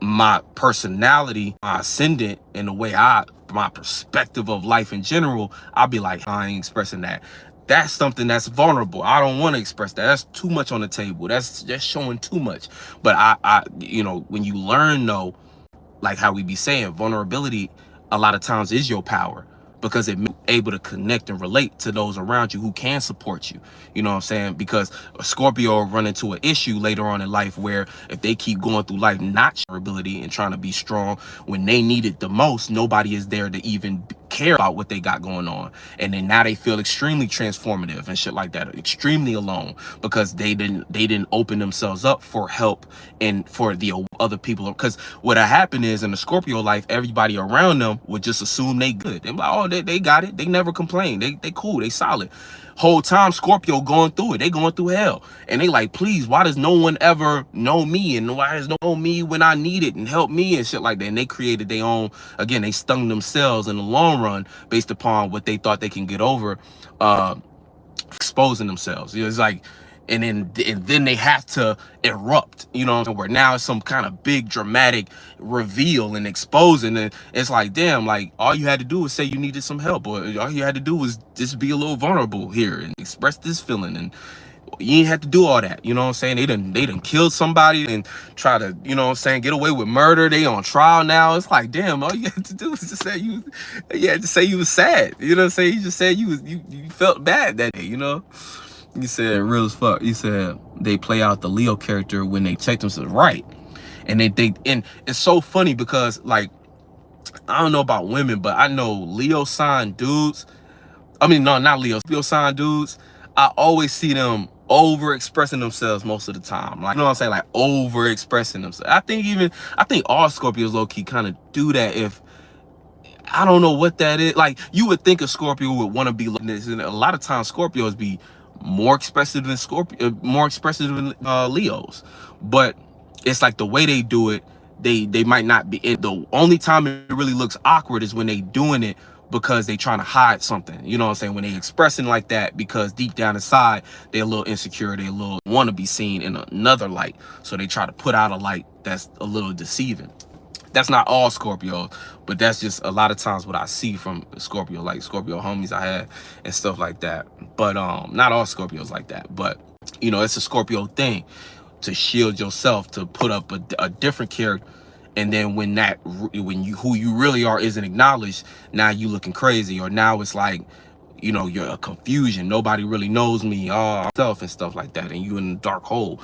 my personality, my ascendant, and the way my perspective of life in general, I'll be like, I ain't expressing that. That's something that's vulnerable. I don't want to express that. That's too much on the table. That's just showing too much. But I you know, when you learn though, like how we be saying, vulnerability a lot of times is your power, because it able to connect and relate to those around you who can support you. You know what I'm saying? Because a Scorpio will run into an issue later on in life where if they keep going through life not your ability and trying to be strong when they need it the most, nobody is there to even care about what they got going on. And then now they feel extremely transformative and shit like that, extremely alone, because they didn't open themselves up for help and for the other people. Because what happened is in the Scorpio life, everybody around them would just assume they good. They're like, oh, they got it. They never complain. They cool. They solid. Whole time Scorpio going through it. They going through hell. And they like, please, why does no one ever know me? And why does no one know me when I need it and help me and shit like that? And they created their own, again, they stung themselves in the long run based upon what they thought they can get over, exposing themselves. It's like, and then they have to erupt, you know, where now it's some kind of big dramatic reveal and exposing, and it's like, damn, like all you had to do was say you needed some help, or all you had to do was just be a little vulnerable here and express this feeling, and you ain't have to do all that. You know what I'm saying? They done killed somebody and try to, you know what I'm saying, get away with murder. They on trial now. It's like, damn, all you had to do was just say you had to say you was sad. You know what I'm saying? You just said you felt bad that day, you know? You said real as fuck. You said they play out the Leo character when they check themselves right. And and it's so funny because, like, I don't know about women, but I know Leo sign dudes. I mean, no, not Leo sign dudes. I always see them over expressing themselves most of the time. Like, you know what I'm saying? Like over expressing themselves. I think all Scorpios low key kind of do that. If I don't know what that is. Like, you would think a Scorpio would want to be like this, and a lot of times Scorpios be more expressive than more expressive than Leos. But it's like the way they do it, they might not be. The only time it really looks awkward is when they doing it because they trying to hide something. You know what I'm saying? When they expressing like that because deep down inside they're a little insecure, they a little want to be seen in another light, so they try to put out a light that's a little deceiving. That's not all Scorpios, but that's just a lot of times what I see from Scorpio, like Scorpio homies I had and stuff like that. But not all Scorpios like that, but you know, it's a Scorpio thing to shield yourself, to put up a different character. And then when who you really are isn't acknowledged, now you looking crazy, or now it's like, you know, you're a confusion. Nobody really knows me, myself and stuff like that, and you in the dark hole.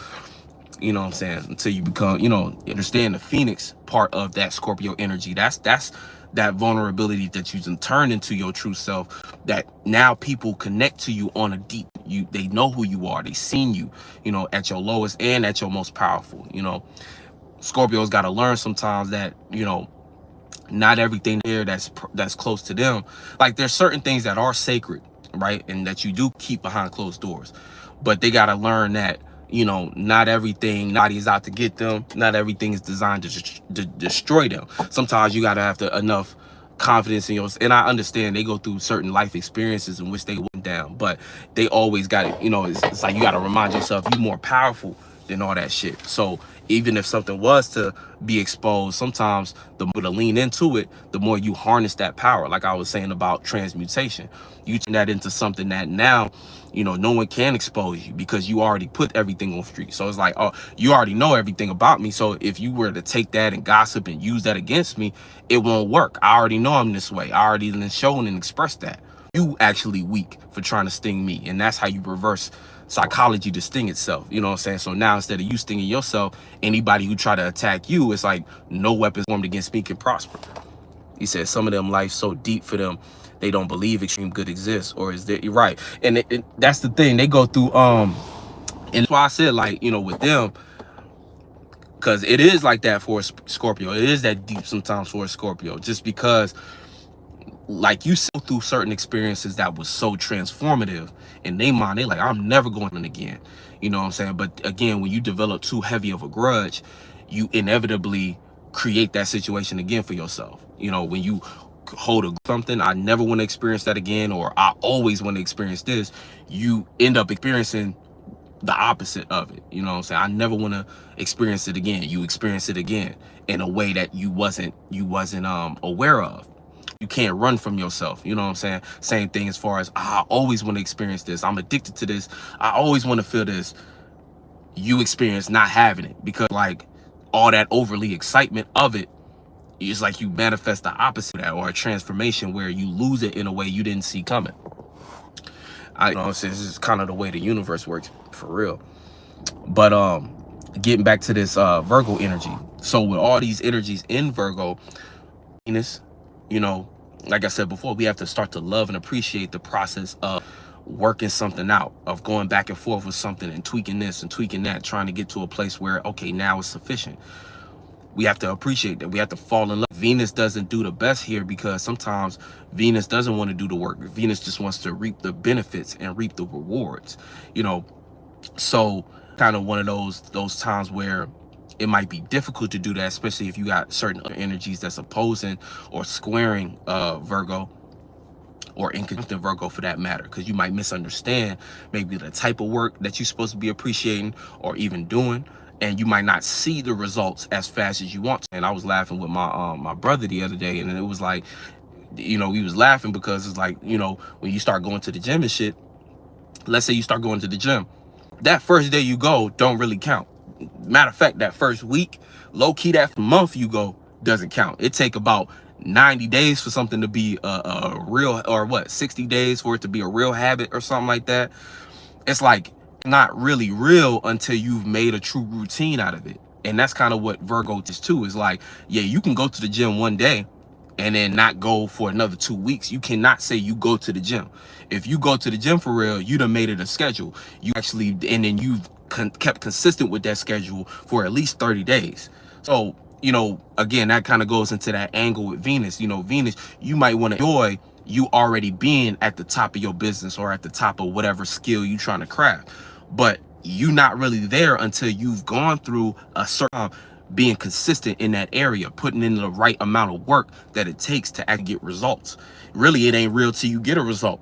You know what I'm saying? Until you become, you know, understand the Phoenix part of that Scorpio energy. That's that vulnerability that you can turn into your true self, that now people connect to you on a deep, they know who you are. They seen you, you know, at your lowest and at your most powerful. You know, Scorpios got to learn sometimes that, you know, not everything there that's close to them. Like, there's certain things that are sacred, right? And that you do keep behind closed doors. But they got to learn that, you know, not everything, nobody's out to get them. Not everything is designed to destroy them. Sometimes you got to have enough confidence in yourself. And I understand they go through certain life experiences in which they went down, but they always got it. You know, it's like you got to remind yourself you're more powerful than all that shit. So even if something was to be exposed, sometimes the more to lean into it, the more you harness that power. Like I was saying about transmutation, you turn that into something that now, you know, no one can expose you because you already put everything on street. So it's like, oh, you already know everything about me. So if you were to take that and gossip and use that against me, it won't work. I already know I'm this way. I already been shown and expressed that. You actually weak for trying to sting me. And that's how you reverse psychology to sting itself. You know what I'm saying? So now instead of you stinging yourself, anybody who try to attack you, it's like no weapons formed against me can prosper. He said some of them life so deep for them, they don't believe extreme good exists, or is that, you're right. And that's the thing they go through. And that's why I said, like, you know, with them, because it is like that for a Scorpio. It is that deep sometimes for a Scorpio, just because, like, you go through certain experiences that was so transformative in their mind. They like, I'm never going in again. You know what I'm saying? But again, when you develop too heavy of a grudge, you inevitably create that situation again for yourself. You know, when you hold something, I never want to experience that again, or I always want to experience this, you end up experiencing the opposite of it. You know what I'm saying? I never want to experience it again. You experience it again in a way that you wasn't aware of. You can't run from yourself. You know what I'm saying? Same thing as far as, I always want to experience this. I'm addicted to this. I always want to feel this. You experience not having it because, like, all that overly excitement of it, it's like you manifest the opposite of that, or a transformation where you lose it in a way you didn't see coming. You know, this is kind of the way the universe works for real. But getting back to this Virgo energy. So with all these energies in Virgo, Venus, you know, like I said before, we have to start to love and appreciate the process of working something out, of going back and forth with something and tweaking this and tweaking that, trying to get to a place where, okay, now it's sufficient. We have to appreciate that. We have to fall in love. Venus doesn't do the best here because sometimes Venus doesn't want to do the work. Venus just wants to reap the benefits and reap the rewards, you know. So kind of one of those times where it might be difficult to do that, especially if you got certain other energies that's opposing or squaring Virgo, or inconjunct Virgo for that matter, because you might misunderstand maybe the type of work that you're supposed to be appreciating or even doing, and you might not see the results as fast as you want to. And I was laughing with my brother the other day, and it was like, you know, we was laughing because it's like, you know, when you start going to the gym and shit, let's say you start going to the gym, that first day you go don't really count. Matter of fact, that first week, low key, that month you go doesn't count. It take about 90 days for something to be a real, or what, 60 days for it to be a real habit or something like that. It's like not really real until you've made a true routine out of it. And that's kind of what Virgo is too. Is like, yeah, you can go to the gym one day and then not go for another 2 weeks. You cannot say you go to the gym. If you go to the gym for real, you done made it a schedule. You actually, and then you've kept consistent with that schedule for at least 30 days. So, you know, again, that kind of goes into that angle with Venus. You know, Venus, you might want to enjoy you already being at the top of your business or at the top of whatever skill you're trying to craft. But you're not really there until you've gone through a certain being consistent in that area, putting in the right amount of work that it takes to actually get results. Really, it ain't real till you get a result.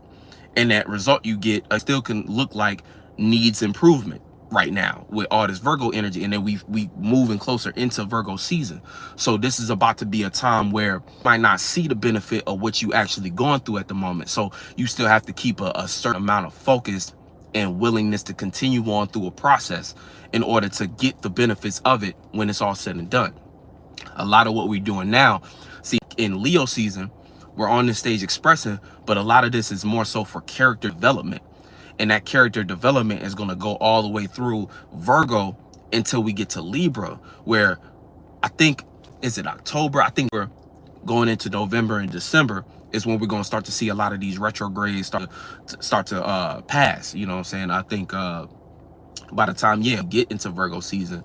And that result you get still can look like needs improvement right now with all this Virgo energy. And then we moving closer into Virgo season. So this is about to be a time where you might not see the benefit of what you actually going through at the moment. So you still have to keep a certain amount of focus and willingness to continue on through a process in order to get the benefits of it when it's all said and done. A lot of what we're doing now, see, in Leo season, we're on this stage expressing, but a lot of this is more so for character development. And that character development is going to go all the way through Virgo until we get to Libra, where I think, is it October? I think we're going into November and December is when we're going to start to see a lot of these retrogrades start to pass. You know what I'm saying? I think by the time, get into Virgo season,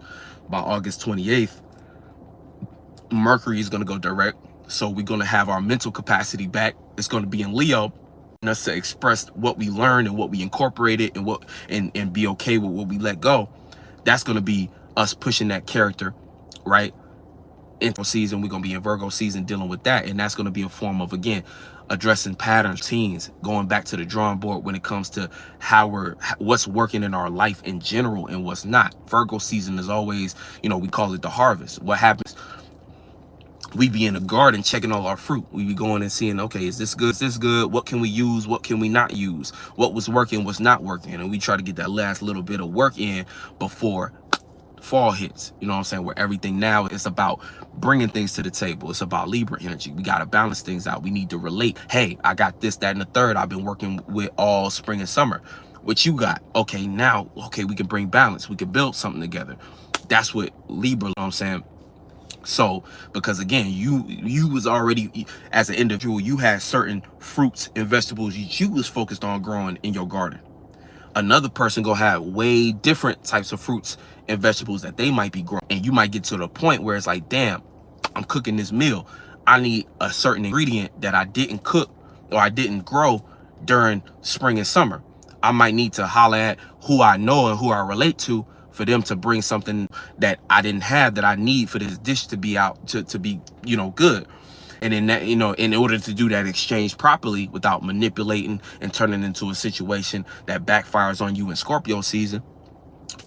by August 28th, Mercury is going to go direct. So we're going to have our mental capacity back. It's going to be in Leo, and us to express what we learned and what we incorporated and what and be okay with what we let go. That's going to be us pushing that character, right? Into season, we're going to be in Virgo season dealing with that. And that's going to be a form of, again, addressing patterns, routines, going back to the drawing board when it comes to what's working in our life in general and what's not. Virgo season is always, you know, we call it the harvest. What happens? We be in the garden checking all our fruit. We be going and seeing, okay, is this good? Is this good? What can we use? What can we not use? What was working? What's not working? And we try to get that last little bit of work in before fall hits. You know what I'm saying? Where everything now is about bringing things to the table. It's about Libra energy. We got to balance things out. We need to relate. Hey, I got this, that, and the third I've been working with all spring and summer. What you got? Okay, now, okay, we can bring balance. We can build something together. That's what Libra, you know what I'm saying? So, because again, you was already, as an individual, you had certain fruits and vegetables you was focused on growing in your garden. Another person gonna have way different types of fruits and vegetables that they might be growing. And you might get to the point where it's like, damn, I'm cooking this meal. I need a certain ingredient that I didn't cook or I didn't grow during spring and summer. I might need to holler at who I know and who I relate to for them to bring something that I didn't have that I need for this dish to be out, to be, you know, good. And in that, you know, in order to do that exchange properly without manipulating and turning into a situation that backfires on you in Scorpio season,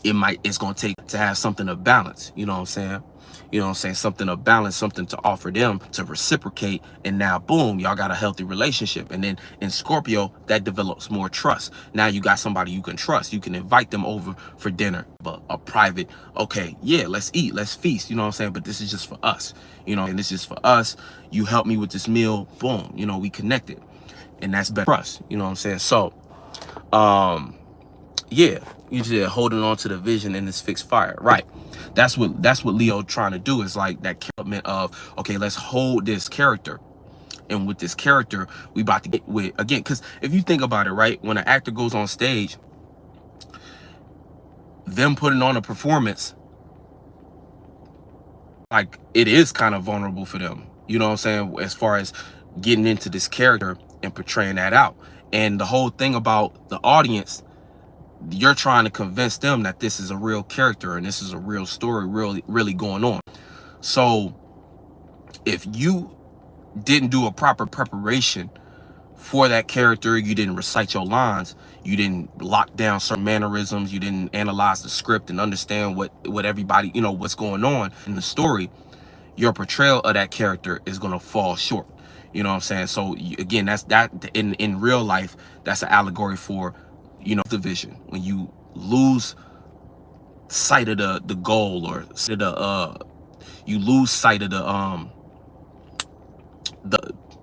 it's going to take to have something of balance. You know what I'm saying? You know what I'm saying? Something of balance, something to offer them to reciprocate. And now, boom, y'all got a healthy relationship. And then in Scorpio, that develops more trust. Now you got somebody you can trust. You can invite them over for dinner, but a private, okay, yeah, let's eat, let's feast. You know what I'm saying? But this is just for us, you know, and this is for us. You help me with this meal, boom, you know, we connected. And that's better trust. You know what I'm saying? So, yeah, you just holding on to the vision in this fixed fire, right? That's what Leo trying to do, is like that development of, okay, let's hold this character, and with this character we about to get with, again, because if you think about it, right, when an actor goes on stage, them putting on a performance, like, it is kind of vulnerable for them, you know what I'm saying, as far as getting into this character and portraying that out. And the whole thing about the audience, you're trying to convince them that this is a real character and this is a real story really going on. So if you didn't do a proper preparation for that character, you didn't recite your lines, you didn't lock down certain mannerisms, you didn't analyze the script and understand what everybody, you know, what's going on in the story, your portrayal of that character is going to fall short. You know what I'm saying? So again, that's that in real life, that's an allegory for, you know, the vision. When you lose sight of the goal, or you lose sight of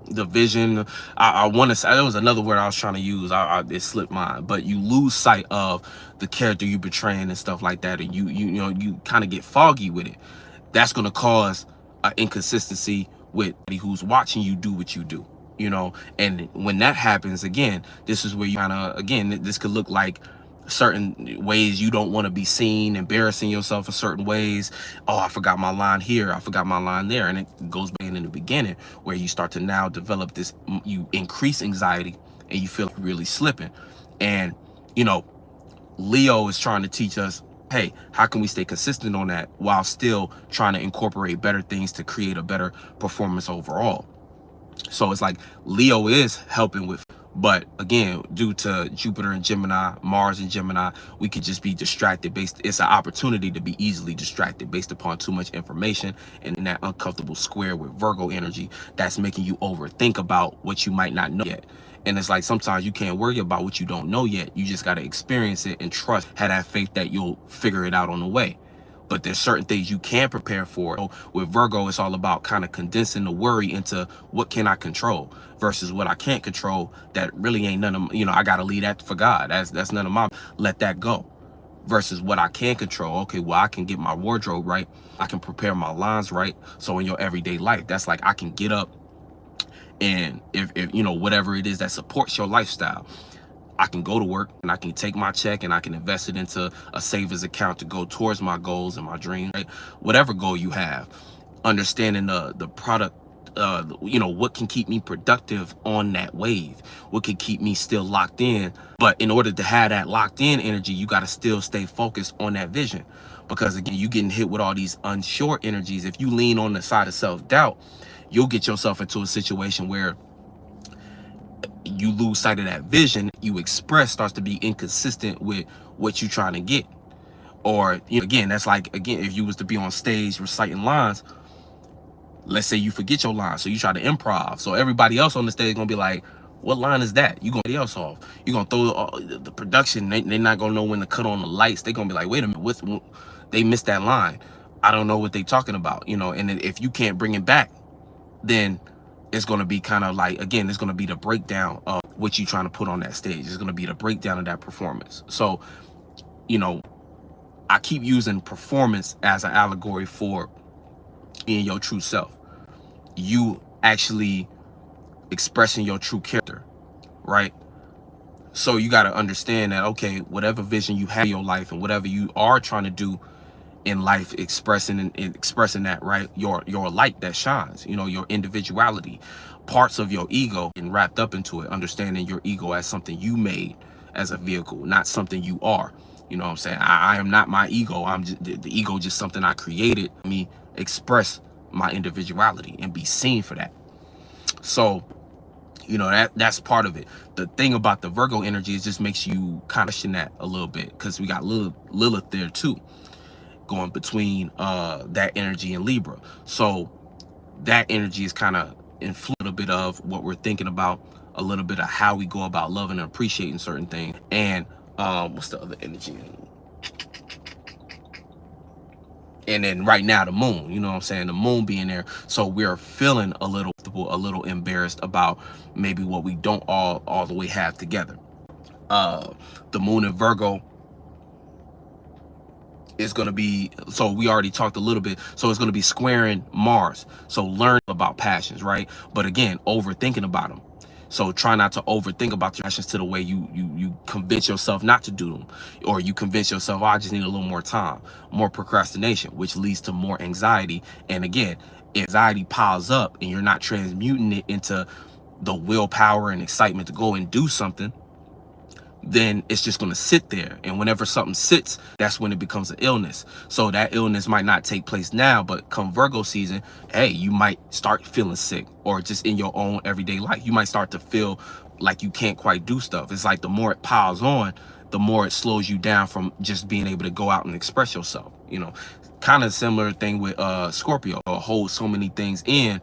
the vision. I want to say, there was another word I was trying to use, it slipped mine, but you lose sight of the character you portraying and stuff like that, and you know, you kind of get foggy with it. That's going to cause inconsistency with who's watching you do what you do, you know. And when that happens, again, this is where you kind of, again, this could look like certain ways you don't want to be seen, embarrassing yourself in certain ways. Oh, I forgot my line here, I forgot my line there. And it goes back in the beginning where you start to now develop this, you increase anxiety and you feel like you're really slipping. And, you know, Leo is trying to teach us, hey, how can we stay consistent on that while still trying to incorporate better things to create a better performance overall? So it's like Leo is helping with, but again, due to Jupiter and Gemini, Mars and Gemini, we could just be distracted based. It's an opportunity to be easily distracted based upon too much information, and in that uncomfortable square with Virgo energy, that's making you overthink about what you might not know yet. And it's like sometimes you can't worry about what you don't know yet. You just got to experience it and trust, have that faith that you'll figure it out on the way. But there's certain things you can prepare for. So with Virgo, it's all about kind of condensing the worry into what can I control versus what I can't control. That really ain't none of, you know, I got to leave that for God. That's none of my, let that go. Versus what I can control. Okay, well, I can get my wardrobe right. I can prepare my lines right. So in your everyday life, that's like I can get up and if you know, whatever it is that supports your lifestyle, I can go to work and I can take my check and I can invest it into a savings account to go towards my goals and my dreams, right? Whatever goal you have, understanding the product, you know, what can keep me productive on that wave, what can keep me still locked in. But in order to have that locked in energy, you got to still stay focused on that vision, because again, you getting hit with all these unsure energies. If you lean on the side of self-doubt, you'll get yourself into a situation where you lose sight of that vision. You express starts to be inconsistent with what you're trying to get. Or, you know, again, that's like, again, if you was to be on stage reciting lines, let's say you forget your line, so you try to improv, so everybody else on the stage gonna be like, what line is that? You gonna get else off. You gonna throw the production, they're not gonna know when to cut on the lights. They gonna be like, wait a minute, what, they missed that line, I don't know what they talking about, you know. And then if you can't bring it back, then it's going to be kind of like, again, it's going to be the breakdown of what you're trying to put on that stage. It's going to be the breakdown of that performance. So, you know, I keep using performance as an allegory for being your true self. You actually expressing your true character, right? So you got to understand that, okay, whatever vision you have in your life and whatever you are trying to do in life, expressing that, right, your light that shines, you know, your individuality, parts of your ego, and wrapped up into it, understanding your ego as something you made as a vehicle, not something you are. You know what I'm saying? I am not my ego. I'm just the ego, just something I created. Me express my individuality and be seen for that. So, you know, that's part of it. The thing about the Virgo energy is just makes you kind of question that a little bit, because we got Lilith there too, going between that energy and Libra. So that energy is kind of influencing a little bit of what we're thinking about, a little bit of how we go about loving and appreciating certain things. And what's the other energy? And then right now the moon, you know what I'm saying, the moon being there, so we're feeling a little embarrassed about maybe what we don't all the way have together. The moon in Virgo is going to be, so we already talked a little bit, so it's going to be squaring Mars, so learn about passions, right? But again, overthinking about them. So try not to overthink about your passions to the way you convince yourself not to do them, or you convince yourself, oh, I just need a little more time, more procrastination, which leads to more anxiety. And again, anxiety piles up and you're not transmuting it into the willpower and excitement to go and do something, then it's just going to sit there. And whenever something sits, that's when it becomes an illness. So that illness might not take place now, but come Virgo season, hey, you might start feeling sick, or just in your own everyday life, you might start to feel like you can't quite do stuff. It's like the more it piles on, the more it slows you down from just being able to go out and express yourself. You know, kind of similar thing with Scorpio, hold so many things in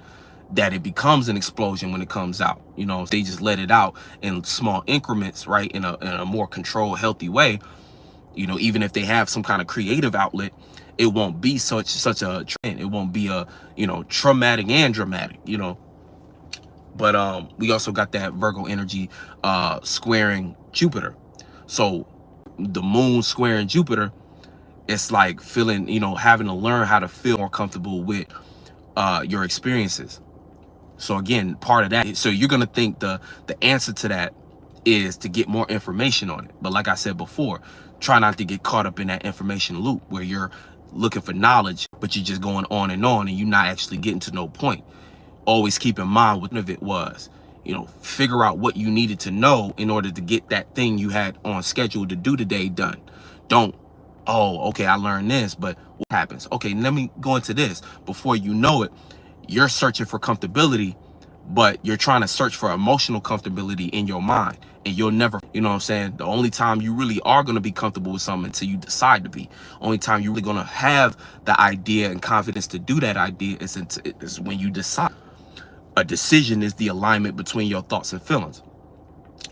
that it becomes an explosion when it comes out. You know, they just let it out in small increments, right, in a more controlled, healthy way. You know, even if they have some kind of creative outlet, it won't be such a trend. It won't be a, you know, traumatic and dramatic, you know. But we also got that Virgo energy squaring Jupiter. So the moon squaring Jupiter, it's like feeling, you know, having to learn how to feel more comfortable with your experiences. So again, part of that, so you're going to think the answer to that is to get more information on it. But like I said before, try not to get caught up in that information loop where you're looking for knowledge, but you're just going on and you're not actually getting to no point. Always keep in mind what of it was, you know, figure out what you needed to know in order to get that thing you had on schedule to do today done. Don't, oh, okay, I learned this, but what happens? Okay, let me go into this. Before you know it, you're searching for comfortability, but you're trying to search for emotional comfortability in your mind, and you'll never, you know what I'm saying? The only time you really are going to be comfortable with something until you decide to be. Only time you're really going to have the idea and confidence to do that idea is when you decide. A decision is the alignment between your thoughts and feelings.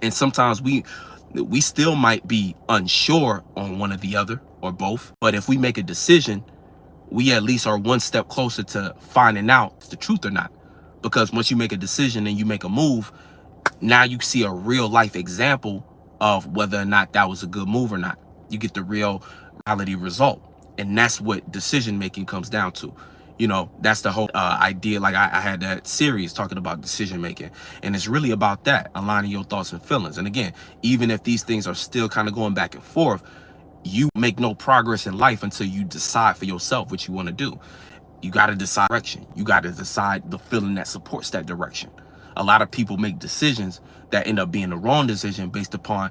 And sometimes we still might be unsure on one or the other or both. But if we make a decision, we at least are one step closer to finding out if it's the truth or not. Because once you make a decision and you make a move, now you see a real life example of whether or not that was a good move or not. You get the real reality result. And that's what decision making comes down to. You know, that's the whole idea. Like I had that series talking about decision making, and it's really about that, aligning your thoughts and feelings. And again, even if these things are still kind of going back and forth, you make no progress in life until you decide for yourself what you want to do. You got to decide direction. You got to decide the feeling that supports that direction. A lot of people make decisions that end up being the wrong decision based upon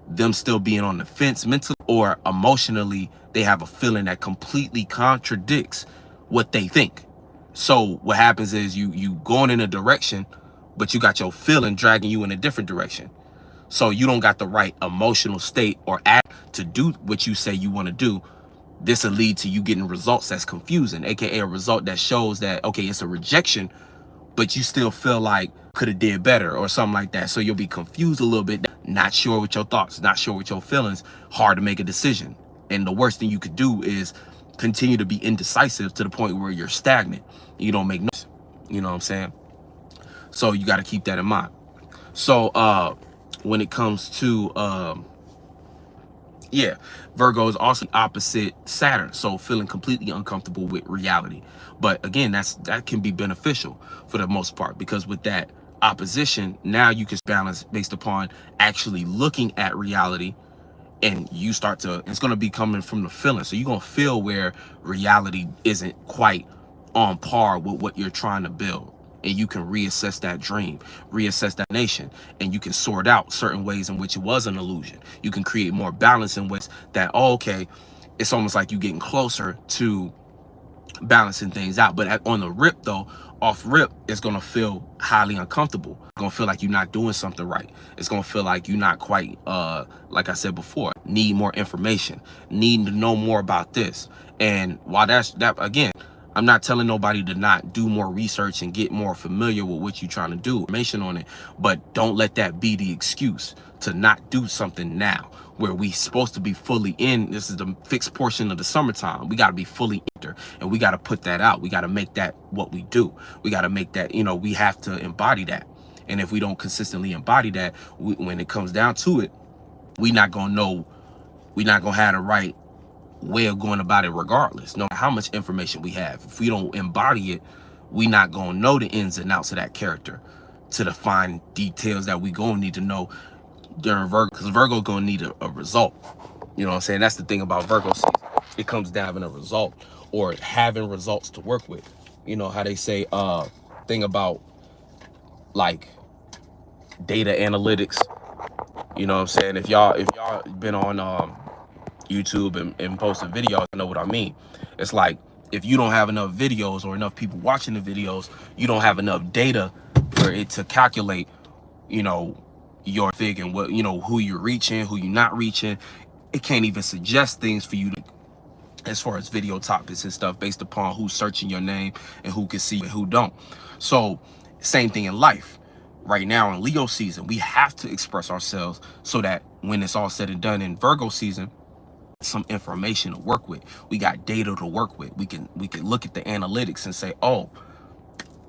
them still being on the fence mentally or emotionally. They have a feeling that completely contradicts what they think. So what happens is you going in a direction, but you got your feeling dragging you in a different direction. So you don't got the right emotional state or act to do what you say you want to do. This will lead to you getting results that's confusing, aka a result that shows that, okay, it's a rejection, but you still feel like could have did better or something like that. So you'll be confused a little bit, not sure with your thoughts, not sure with your feelings, hard to make a decision. And the worst thing you could do is continue to be indecisive to the point where you're stagnant. You don't make no sense. You know what I'm saying? So you got to keep that in mind. So when it comes to Virgo is also opposite Saturn, so feeling completely uncomfortable with reality. But again, that can be beneficial for the most part, because with that opposition, now you can balance based upon actually looking at reality. And you start to, it's going to be coming from the feeling. So you're going to feel where reality isn't quite on par with what you're trying to build. And you can reassess that dream, reassess that nation, and you can sort out certain ways in which it was an illusion. You can create more balance in ways that, oh, okay, it's almost like you getting closer to balancing things out. But on the rip though, off rip, it's going to feel highly uncomfortable. It's going to feel like you're not doing something right. It's going to feel like you're not quite, like I said before, need more information, needing to know more about this. And while that again, I'm not telling nobody to not do more research and get more familiar with what you're trying to do, information on it, but don't let that be the excuse to not do something now, where we supposed to be fully in. This is the fixed portion of the summertime. We got to be fully in, and we got to put that out. We got to make that what we do. We got to make that, you know, we have to embody that. And if we don't consistently embody that, when it comes down to it, we're not going to know, we're not going to have the right way of going about it regardless. No matter how much information we have, if we don't embody it, we're not going to know the ins and outs of that character to the fine details that we going to need to know during Virgo, because Virgo going to need a result. You know what I'm saying? That's the thing about Virgo season. It comes down to having a result or having results to work with. You know how they say thing about like data analytics. You know what I'm saying? If y'all been on YouTube and posted videos, I know what I mean. It's like if you don't have enough videos or enough people watching the videos, you don't have enough data for it to calculate, you know, your fig and what, you know, who you're reaching, who you're not reaching. It can't even suggest things for you to, as far as video topics and stuff, based upon who's searching your name and who can see and who don't. So same thing in life. Right now in Leo season, we have to express ourselves so that when it's all said and done in Virgo season, some information to work with. We got data to work with. We can look at the analytics and say, oh,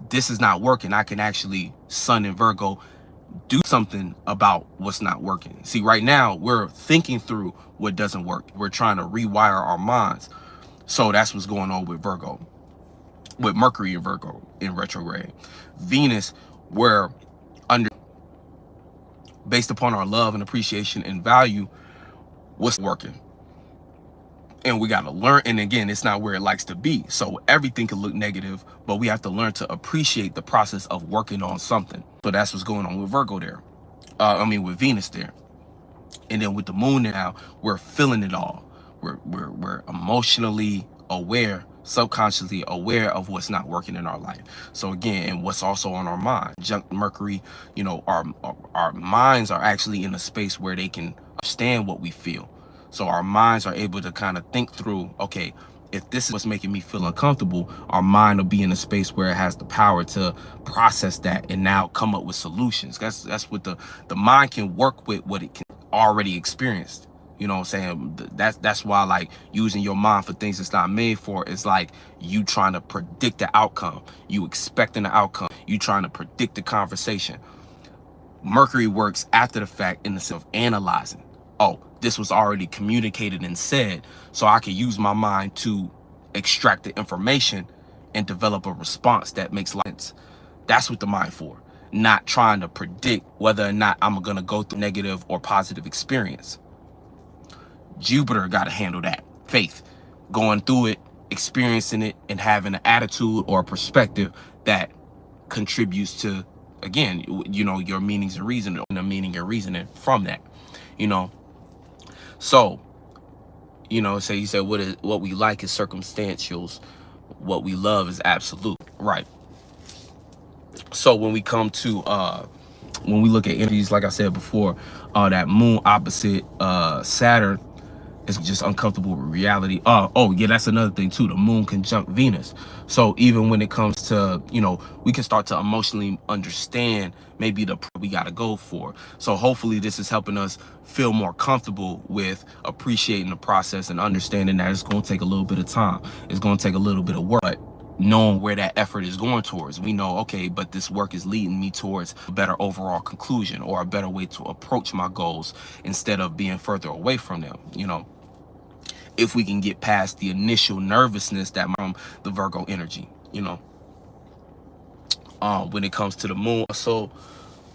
this is not working. I can actually, Sun in Virgo, do something about what's not working. See, right now we're thinking through what doesn't work. We're trying to rewire our minds. So that's what's going on with Virgo. with Mercury in Virgo in retrograde. Venus, we're under, based upon our love and appreciation and value, what's working. And we got to learn. And again, it's not where it likes to be. So everything can look negative, but we have to learn to appreciate the process of working on something. So that's what's going on with Virgo there. With Venus there. And then with the moon now, we're feeling it all. We're emotionally aware, subconsciously aware of what's not working in our life. So again, and what's also on our mind, junk Mercury, you know, our minds are actually in a space where they can understand what we feel. So our minds are able to kind of think through, okay, if this is what's making me feel uncomfortable, our mind will be in a space where it has the power to process that and now come up with solutions. That's what the mind can work with, what it can already experienced. You know what I'm saying? That's why, like, using your mind for things it's not made for is like you trying to predict the outcome. You expecting the outcome. You trying to predict the conversation. Mercury works after the fact in the sense of analyzing. Oh, this was already communicated and said, so I can use my mind to extract the information and develop a response that makes sense. That's what the mind for, not trying to predict whether or not I'm gonna go through negative or positive experience. Jupiter got to handle that. Faith, going through it, experiencing it, and having an attitude or a perspective that contributes to, again, you know, your meanings and reasoning, and the meaning and reasoning from that, you know. So, you know, say you said what we like is circumstantials, what we love is absolute, right? So when we come to when we look at energies, like I said before, that moon opposite Saturn is just uncomfortable with reality. Oh yeah, that's another thing too. The moon conjunct Venus. So even when it comes to, you know, we can start to emotionally understand maybe the we got to go for. So hopefully this is helping us feel more comfortable with appreciating the process and understanding that it's going to take a little bit of time. It's going to take a little bit of work. But knowing where that effort is going towards, we know, okay, but this work is leading me towards a better overall conclusion or a better way to approach my goals instead of being further away from them, you know. If we can get past the initial nervousness that from the Virgo energy, you know. When it comes to the moon, so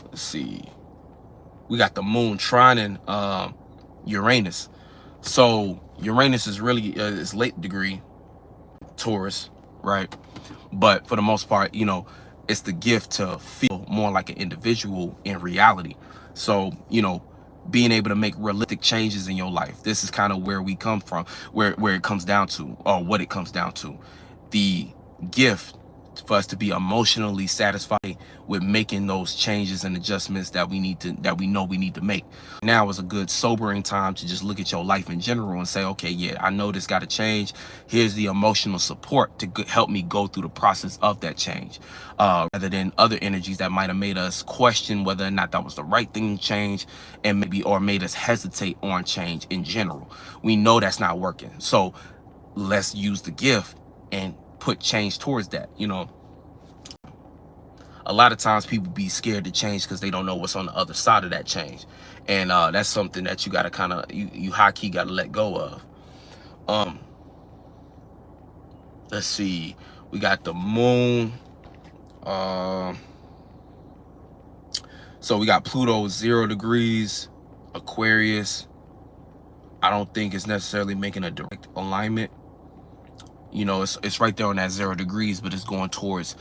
let's see, we got the moon trining Uranus. So Uranus is really is late degree Taurus, right? But for the most part, you know, it's the gift to feel more like an individual in reality. So, you know, being able to make realistic changes in your life. This is kind of where we come from, where it comes down to, or what it comes down to. The gift for us to be emotionally satisfied with making those changes and adjustments that we know we need to make. Now is a good sobering time to just look at your life in general and say, okay, yeah, I know this got to change. Here's the emotional support to help me go through the process of that change, rather than other energies that might have made us question whether or not that was the right thing to change, and maybe or made us hesitate on change in general. We know that's not working, so let's use the gift and put change towards that. You know, a lot of times people be scared to change because they don't know what's on the other side of that change, and that's something that you got to kind of you high key got to let go of. Let's see, we got the moon, so we got Pluto 0 degrees Aquarius. I don't think it's necessarily making a direct alignment. You know, it's right there on that 0 degrees, but it's going towards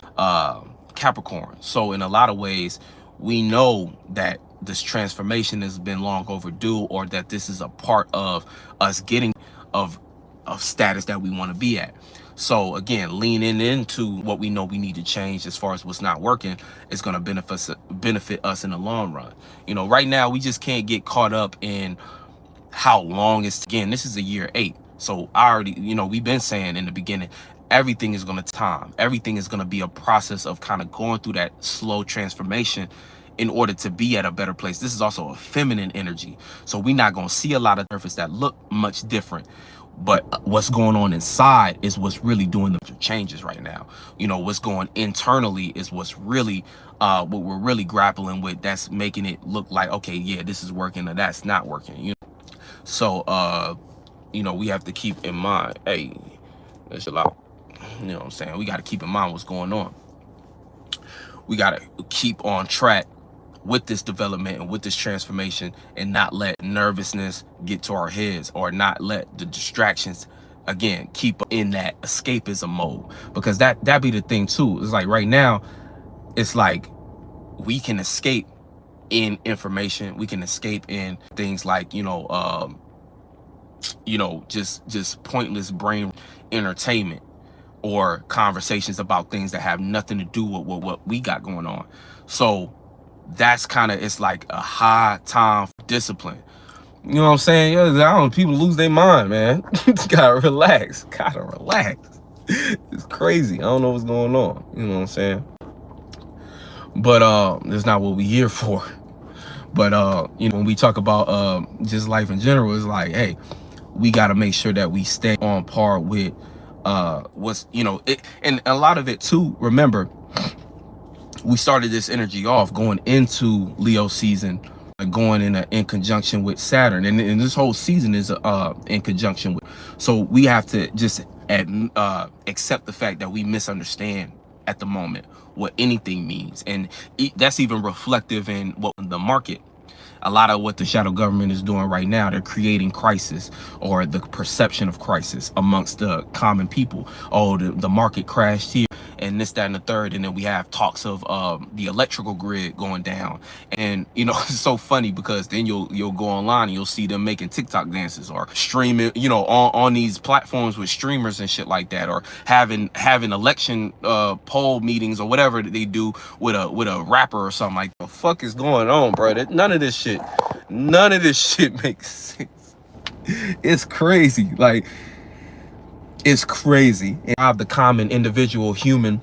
Capricorn. So in a lot of ways, we know that this transformation has been long overdue, or that this is a part of us getting of status that we want to be at. So again, leaning into what we know we need to change as far as what's not working is going to benefit us in the long run. You know, right now we just can't get caught up in how long it's, again, this is a year 8. So I already, you know, we've been saying in the beginning, everything is going to time. Everything is going to be a process of kind of going through that slow transformation in order to be at a better place. This is also a feminine energy. So we're not going to see a lot of surface that look much different. But what's going on inside is what's really doing the changes right now. You know, what's going internally is what's really, what we're really grappling with. That's making it look like, okay, yeah, this is working or that's not working. You know? So, you know, we have to keep in mind, hey, let's chill out. You know what I'm saying? We got to keep in mind what's going on. We got to keep on track with this development and with this transformation, and not let nervousness get to our heads, or not let the distractions again keep in that escapism mode, because that be the thing too. It's like right now, it's like we can escape in information, we can escape in things like just pointless brain entertainment, or conversations about things that have nothing to do with what we got going on. So that's kind of, it's like a high time for discipline. You know what I'm saying? Yo, I don't, people lose their mind, man. Gotta relax. It's crazy. I don't know what's going on. You know what I'm saying? But that's not what we here for. But when we talk about just life in general, it's like, hey, we got to make sure that we stay on par with what's and a lot of it too. Remember, we started this energy off going into Leo season, going in conjunction with Saturn, and this whole season is in conjunction with. So we have to just accept the fact that we misunderstand at the moment what anything means, and that's even reflective in what the market. A lot of what the shadow government is doing right now, they're creating crisis, or the perception of crisis amongst the common people. Oh, the market crashed here, and this, that, and the third. And then we have talks of the electrical grid going down. And it's so funny, because then you'll go online and you'll see them making TikTok dances, or streaming, on these platforms with streamers and shit like that, or having election poll meetings or whatever that they do with a rapper or something. Like, the fuck is going on, bro? None of this shit makes sense. It's crazy. Like, it's crazy. And I have the common individual human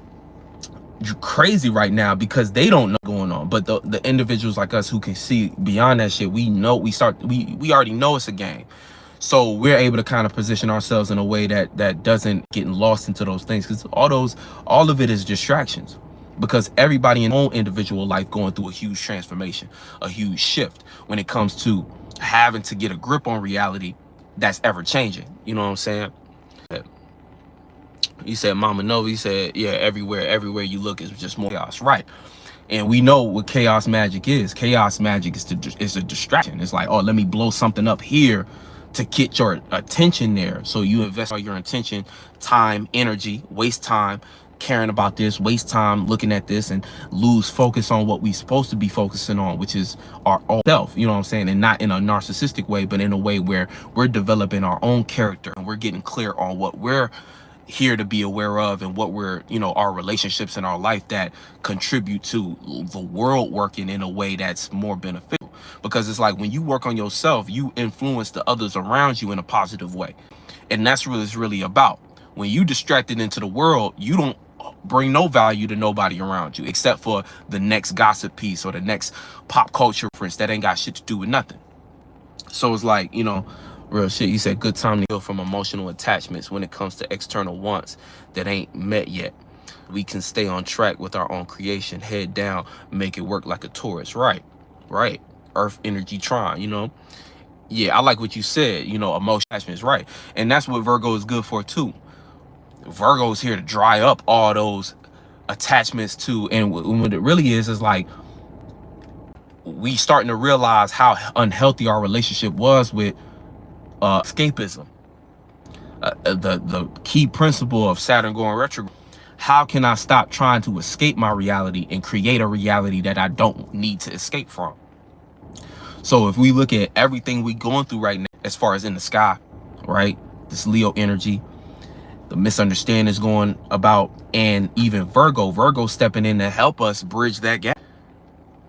crazy right now, because they don't know what's going on. But the individuals like us who can see beyond that shit, we already know it's a game. So we're able to kind of position ourselves in a way that doesn't get lost into those things, because all of it is distractions. Because everybody in their own individual life going through a huge transformation, a huge shift when it comes to having to get a grip on reality that's ever changing. You know what I'm saying? He said, Mama Nova, he said, yeah, everywhere you look is just more chaos, right? And we know what chaos magic is. Chaos magic is a distraction. It's like, oh, let me blow something up here to get your attention there. So you invest all your attention, time, energy, waste time caring about this, waste time looking at this, and lose focus on what we supposed to be focusing on, which is our own self. You know what I'm saying? And not in a narcissistic way, but in a way where we're developing our own character, and we're getting clear on what we're here to be aware of, and what we're, our relationships in our life that contribute to the world working in a way that's more beneficial. Because it's like, when you work on yourself, you influence the others around you in a positive way. And that's what it's really about. When you distracted into the world, you don't bring no value to nobody around you, except for the next gossip piece or the next pop culture reference that ain't got shit to do with nothing. So it's like, real shit. You said good time to heal from emotional attachments when it comes to external wants that ain't met yet. We can stay on track with our own creation, head down, make it work like a Taurus. Right. Earth energy trine, Yeah, I like what you said, emotional attachments, right. And that's what Virgo is good for too. Virgo is here to dry up all those attachments too. And what it really is like, we starting to realize how unhealthy our relationship was with escapism. The key principle of Saturn going retrograde: how can I stop trying to escape my reality and create a reality that I don't need to escape from? So if we look at everything we going through right now, as far as in the sky, right, this Leo energy, the misunderstandings going about, and even Virgo stepping in to help us bridge that gap.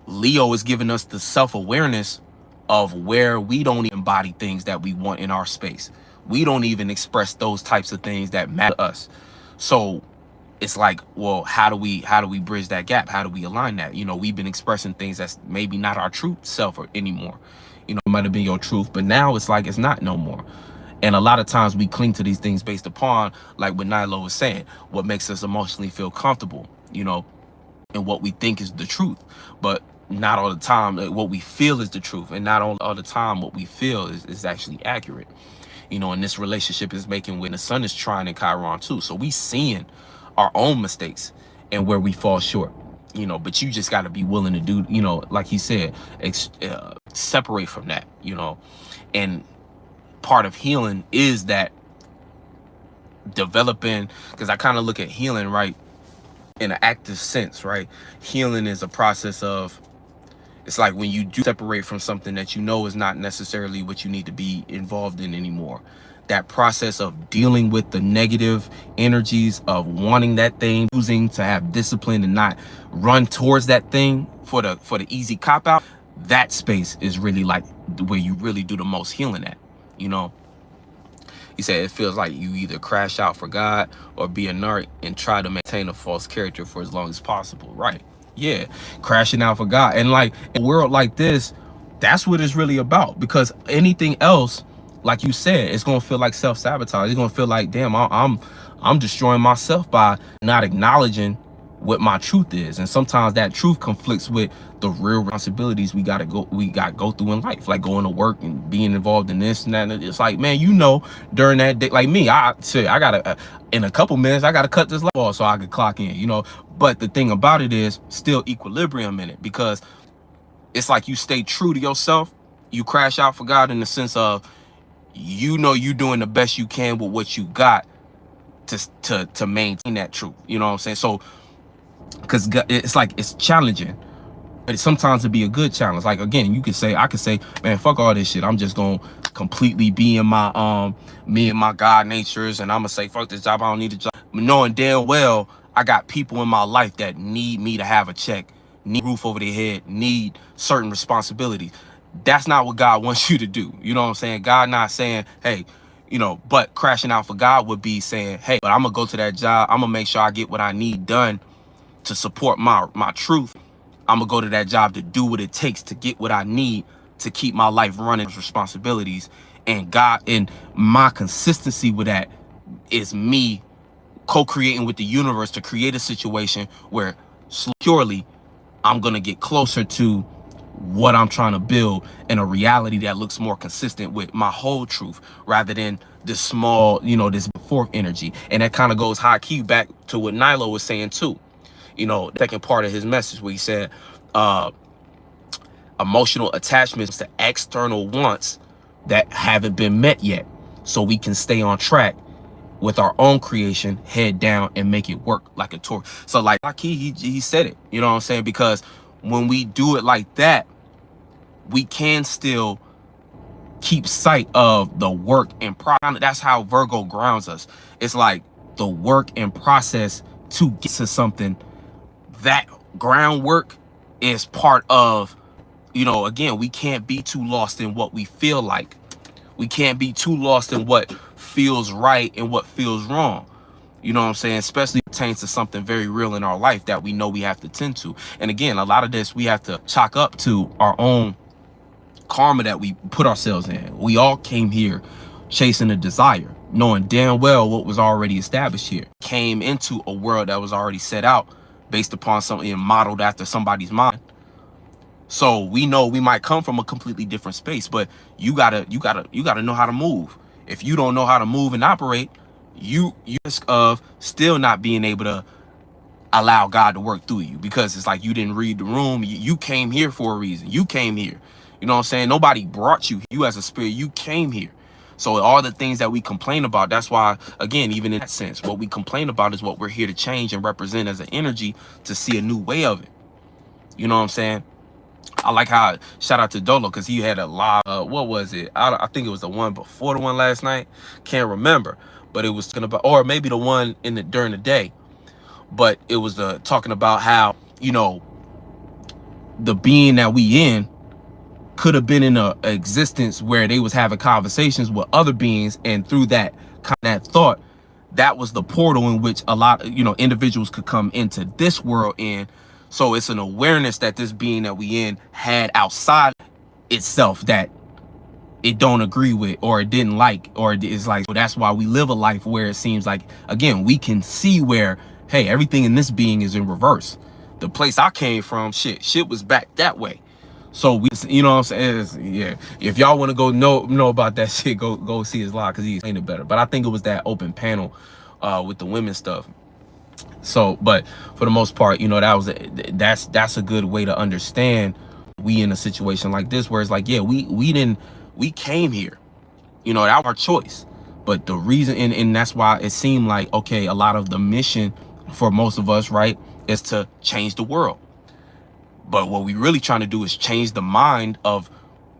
Leo is giving us the self-awareness of where we don't embody things that we want in our space. We don't even express those types of things that matter to us. So it's like, well, how do we bridge that gap? How do we align that? We've been expressing things that's maybe not our true self anymore. It might have been your truth, but now it's like it's not no more. And a lot of times we cling to these things based upon, like what Nilo was saying, what makes us emotionally feel comfortable, and what we think is the truth. But not all the time what we feel is the truth, and not all the time what we feel is actually accurate. you know, and this relationship is making when the sun is trying in Chiron too. So we seeing our own mistakes and where we fall short, you know, but you just got to be willing to do, you know, like he said, separate from that, you know. And part of healing is that developing, because I kind of look at healing, right, in an active sense, right? Healing is a process of, it's like when you do separate from something that you know is not necessarily what you need to be involved in anymore. That process of dealing with the negative energies of wanting that thing, choosing to have discipline and not run towards that thing for the easy cop out. That space is really like where you really do the most healing at, you know. He said it feels like you either crash out for God or be a narc and try to maintain a false character for as long as possible. Right. Yeah. Crashing out for God. And like in a world like this, that's what it's really about. Because anything else, like you said, it's going to feel like self-sabotage. It's going to feel like, damn, I'm destroying myself by not acknowledging what my truth is. And sometimes that truth conflicts with the real responsibilities we got to go through in life, like going to work and being involved in this and that. And it's like, man, you know, during that day, like me, I gotta in a couple minutes I gotta cut this light off so I could clock in, you know. But the thing about it is still equilibrium in it, because it's like you stay true to yourself, you crash out for God in the sense of, you know, you doing the best you can with what you got to maintain that truth, you know what I'm saying? So because it's like, it's challenging, but sometimes it'd be a good challenge. Like, again, I could say, man, fuck all this shit, I'm just gonna completely be in my me and my God natures, and I'm gonna say, fuck this job, I don't need a job, knowing damn well I got people in my life that need me to have a check, need a roof over their head, need certain responsibilities. That's not what God wants you to do, you know what I'm saying? God not saying, hey, you know, but crashing out for God would be saying, hey, but I'm gonna go to that job, I'm gonna make sure I get what I need done to support my truth. I'm gonna go to that job to do what it takes to get what I need to keep my life running, responsibilities. And God, and my consistency with that is me co-creating with the universe to create a situation where securely I'm gonna get closer to what I'm trying to build in a reality that looks more consistent with my whole truth, rather than this small, you know, this fourth energy. And that kind of goes high key back to what Nilo was saying too. You know, the second part of his message where he said emotional attachments to external wants that haven't been met yet, so we can stay on track with our own creation, head down, and make it work like a tour. So like he said it, you know what I'm saying? Because when we do it like that, we can still keep sight of the work and process. That's how Virgo grounds us. It's like the work and process to get to something. That groundwork is part of, you know, again, we can't be too lost in what we feel like. We can't be too lost in what feels right and what feels wrong. You know what I'm saying? Especially pertains to something very real in our life that we know we have to tend to. And again, a lot of this we have to chalk up to our own karma that we put ourselves in. We all came here chasing a desire, knowing damn well what was already established here. Came into a world that was already set out based upon something modeled after somebody's mind. So we know we might come from a completely different space, but you gotta know how to move. If you don't know how to move and operate, you risk of still not being able to allow God to work through you, because it's like you didn't read the room. You came here for a reason. You came here. You know what I'm saying? Nobody brought you. You as a spirit, you came here. So all the things that we complain about, that's why, again, even in that sense, what we complain about is what we're here to change and represent as an energy to see a new way of it. You know what I'm saying? I like how, shout out to Dolo, because he had a lot of, what was it? I think it was the one before the one last night. Can't remember. But it was talking about, or maybe the one during the day. But it was talking about how, you know, the being that we in could have been in a existence where they was having conversations with other beings, and through that thought, that was the portal in which a lot of, you know, individuals could come into this world in. So it's an awareness that this being that we in had outside itself that it don't agree with, or it didn't like, or it's like, so that's why we live a life where it seems like, again, we can see where, hey, everything in this being is in reverse. The place I came from, shit was back that way. So we, you know what I'm saying? Yeah. If y'all want to go know about that shit, go see his live because he explained it better. But I think it was that open panel with the women stuff. So, but for the most part, you know, that's a good way to understand we in a situation like this where it's like, yeah, we came here, you know, that was our choice. But the reason, and that's why it seemed like, okay, a lot of the mission for most of us, right, is to change the world. But what we really trying to do is change the mind of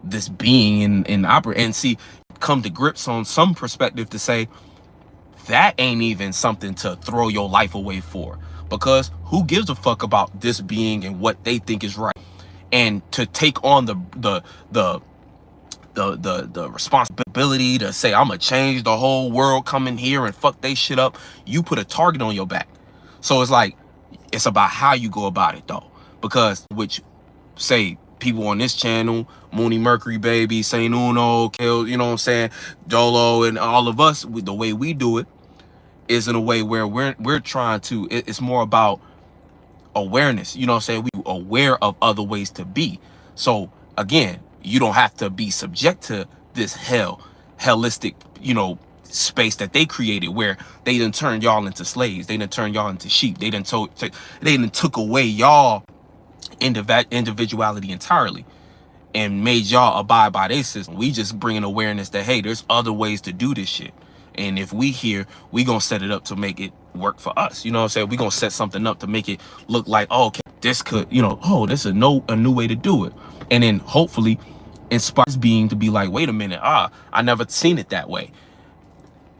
this being and operate and see, come to grips on some perspective to say that ain't even something to throw your life away for, because who gives a fuck about this being and what they think is right? And to take on the responsibility to say I'm gonna change the whole world, coming here and fuck they shit up, you put a target on your back. So it's like, it's about how you go about it though, because which say people on this channel, Mooney Mercury Baby, Saint Uno, Kale, you know what I'm saying, Dolo, and all of us, with the way we do it is in a way where we're trying to, it's more about awareness, you know what I'm saying? We aware of other ways to be. So again, you don't have to be subject to this hellistic, you know, space that they created where they done turned y'all into slaves, they done turned y'all into sheep, they done took away y'all individuality entirely and made y'all abide by their system. We just bringing awareness that, hey, there's other ways to do this shit. And if we here, we gonna set it up to make it work for us. You know what I'm saying? We gonna set something up to make it look like, oh, okay, this could, you know, oh, this is a new way to do it. And then hopefully inspires being to be like, wait a minute, I never seen it that way.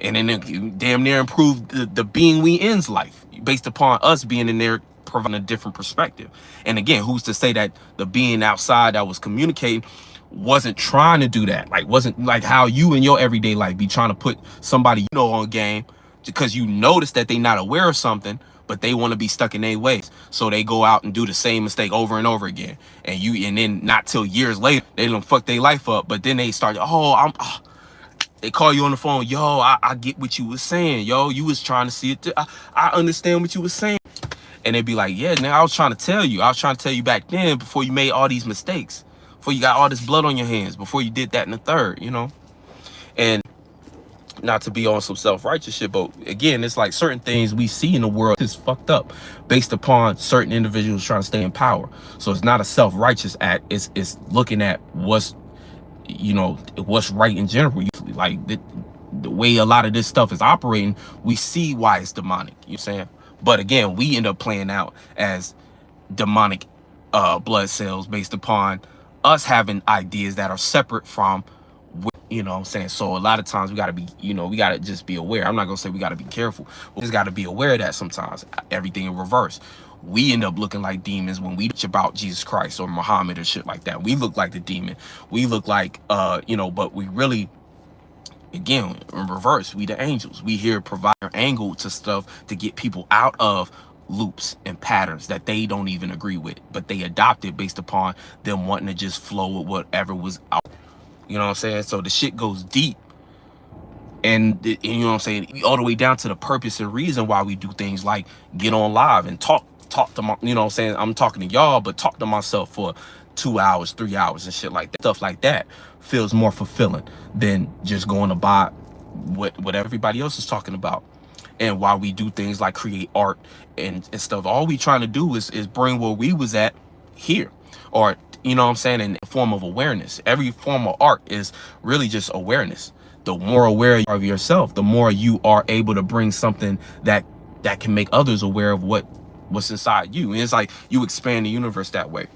And then it damn near improve the being we in's life based upon us being in there providing a different perspective. And again, who's to say that the being outside that was communicating wasn't trying to do that? Like, wasn't like how you in your everyday life be trying to put somebody you know on game because you notice that they not aware of something, but they want to be stuck in their ways. So they go out and do the same mistake over and over again. And then not till years later, they don't fuck their life up. But then they start, they call you on the phone, yo, I get what you was saying, yo, you was trying to see it. I understand what you was saying. And they'd be like, yeah, now I was trying to tell you back then before you made all these mistakes, before you got all this blood on your hands, before you did that and the third, you know. And not to be on some self-righteous shit, but again, it's like certain things we see in the world is fucked up based upon certain individuals trying to stay in power. So it's not a self-righteous act, it's looking at what's, you know, what's right in general. Like the way a lot of this stuff is operating, we see why it's demonic, you know what I'm saying? But again, we end up playing out as demonic blood cells based upon us having ideas that are separate from, you know what I'm saying? So a lot of times we got to be, you know, we got to just be aware. I'm not going to say we got to be careful. We just got to be aware that sometimes everything in reverse. We end up looking like demons when we teach about Jesus Christ or Muhammad or shit like that. We look like the demon. We look like, you know, but we really, again, in reverse, we the angels. We here provide an angle to stuff to get people out of loops and patterns that they don't even agree with, but they adopted based upon them wanting to just flow with whatever was out. You know what I'm saying? So the shit goes deep. And you know what I'm saying? All the way down to the purpose and reason why we do things like get on live and talk to my, you know what I'm saying? I'm talking to y'all, but talk to myself for 2 hours, 3 hours and shit like that. Stuff like that feels more fulfilling than just going to buy what everybody else is talking about. And while we do things like create art and stuff, all we trying to do is bring where we was at here, or, you know what I'm saying, in a form of awareness. Every form of art is really just awareness. The more aware you are of yourself, the more you are able to bring something that can make others aware of what's inside you. And it's like you expand the universe that way.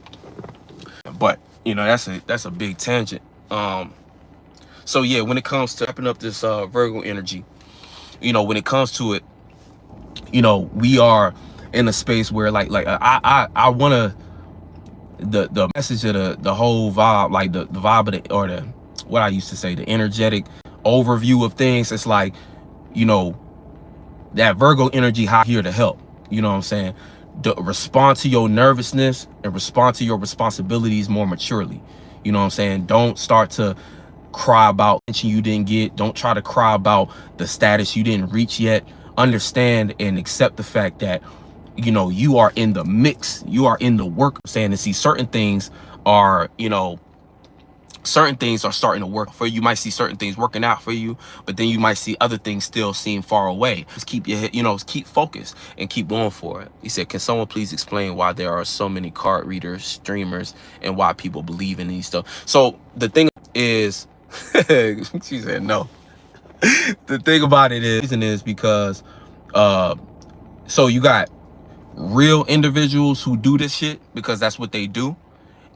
But, you know, that's a big tangent. So yeah, when it comes to wrapping up this Virgo energy, you know, when it comes to it, you know, we are in a space where like I want to, the message of the whole vibe, like the vibe of the, or the, what I used to say, the energetic overview of things. It's like, you know, that Virgo energy here to help, you know what I'm saying? Respond to your nervousness and respond to your responsibilities more maturely. You know what I'm saying? Don't start to cry about attention you didn't get. Don't try to cry about the status you didn't reach yet. Understand and accept the fact that, you know, you are in the mix. You are in the work. I'm saying, to see certain things are, you know, certain things are starting to work for you. You might see certain things working out for you, but then you might see other things still seem far away. Just keep your head, you know, keep focused and keep going for it. He said, can someone please explain why there are so many card readers, streamers, and why people believe in these stuff? So the thing is, she said no. The thing about it is because so you got real individuals who do this shit because that's what they do,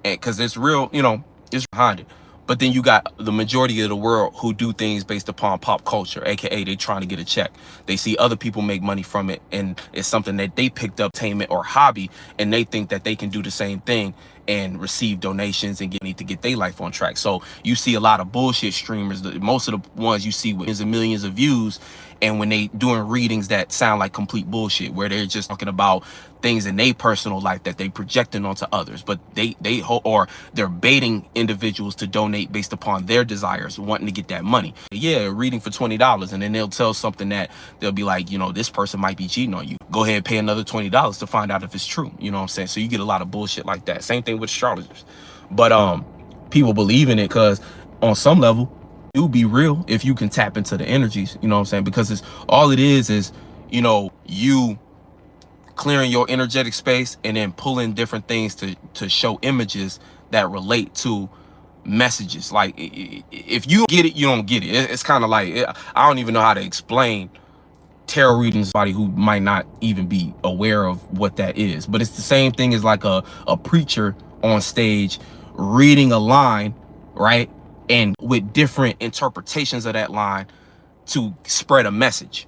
and because it's real, you know, it's behind it. But then you got the majority of the world who do things based upon pop culture, aka they trying to get a check. They see other people make money from it, and it's something that they picked up, entertainment or hobby, and they think that they can do the same thing and receive donations and need to get their life on track. So you see a lot of bullshit streamers. Most of the ones you see with millions of views, and when they doing readings that sound like complete bullshit, where they're just talking about things in their personal life that they projecting onto others, but they're baiting individuals to donate based upon their desires, wanting to get that money. Yeah, reading for $20, and then they'll tell something that they'll be like, you know, this person might be cheating on you. Go ahead and pay another $20 to find out if it's true. You know what I'm saying? So you get a lot of bullshit like that. Same thing with astrologers. But people believe in it because on some level, it would be real if you can tap into the energies, you know what I'm saying? Because it's all it is, you know, you clearing your energetic space and then pulling different things to show images that relate to messages. Like if you get it, you don't get it. It's kind of like, I don't even know how to explain tarot readings to somebody who might not even be aware of what that is. But it's the same thing as like a preacher on stage reading a line, right? And with different interpretations of that line to spread a message.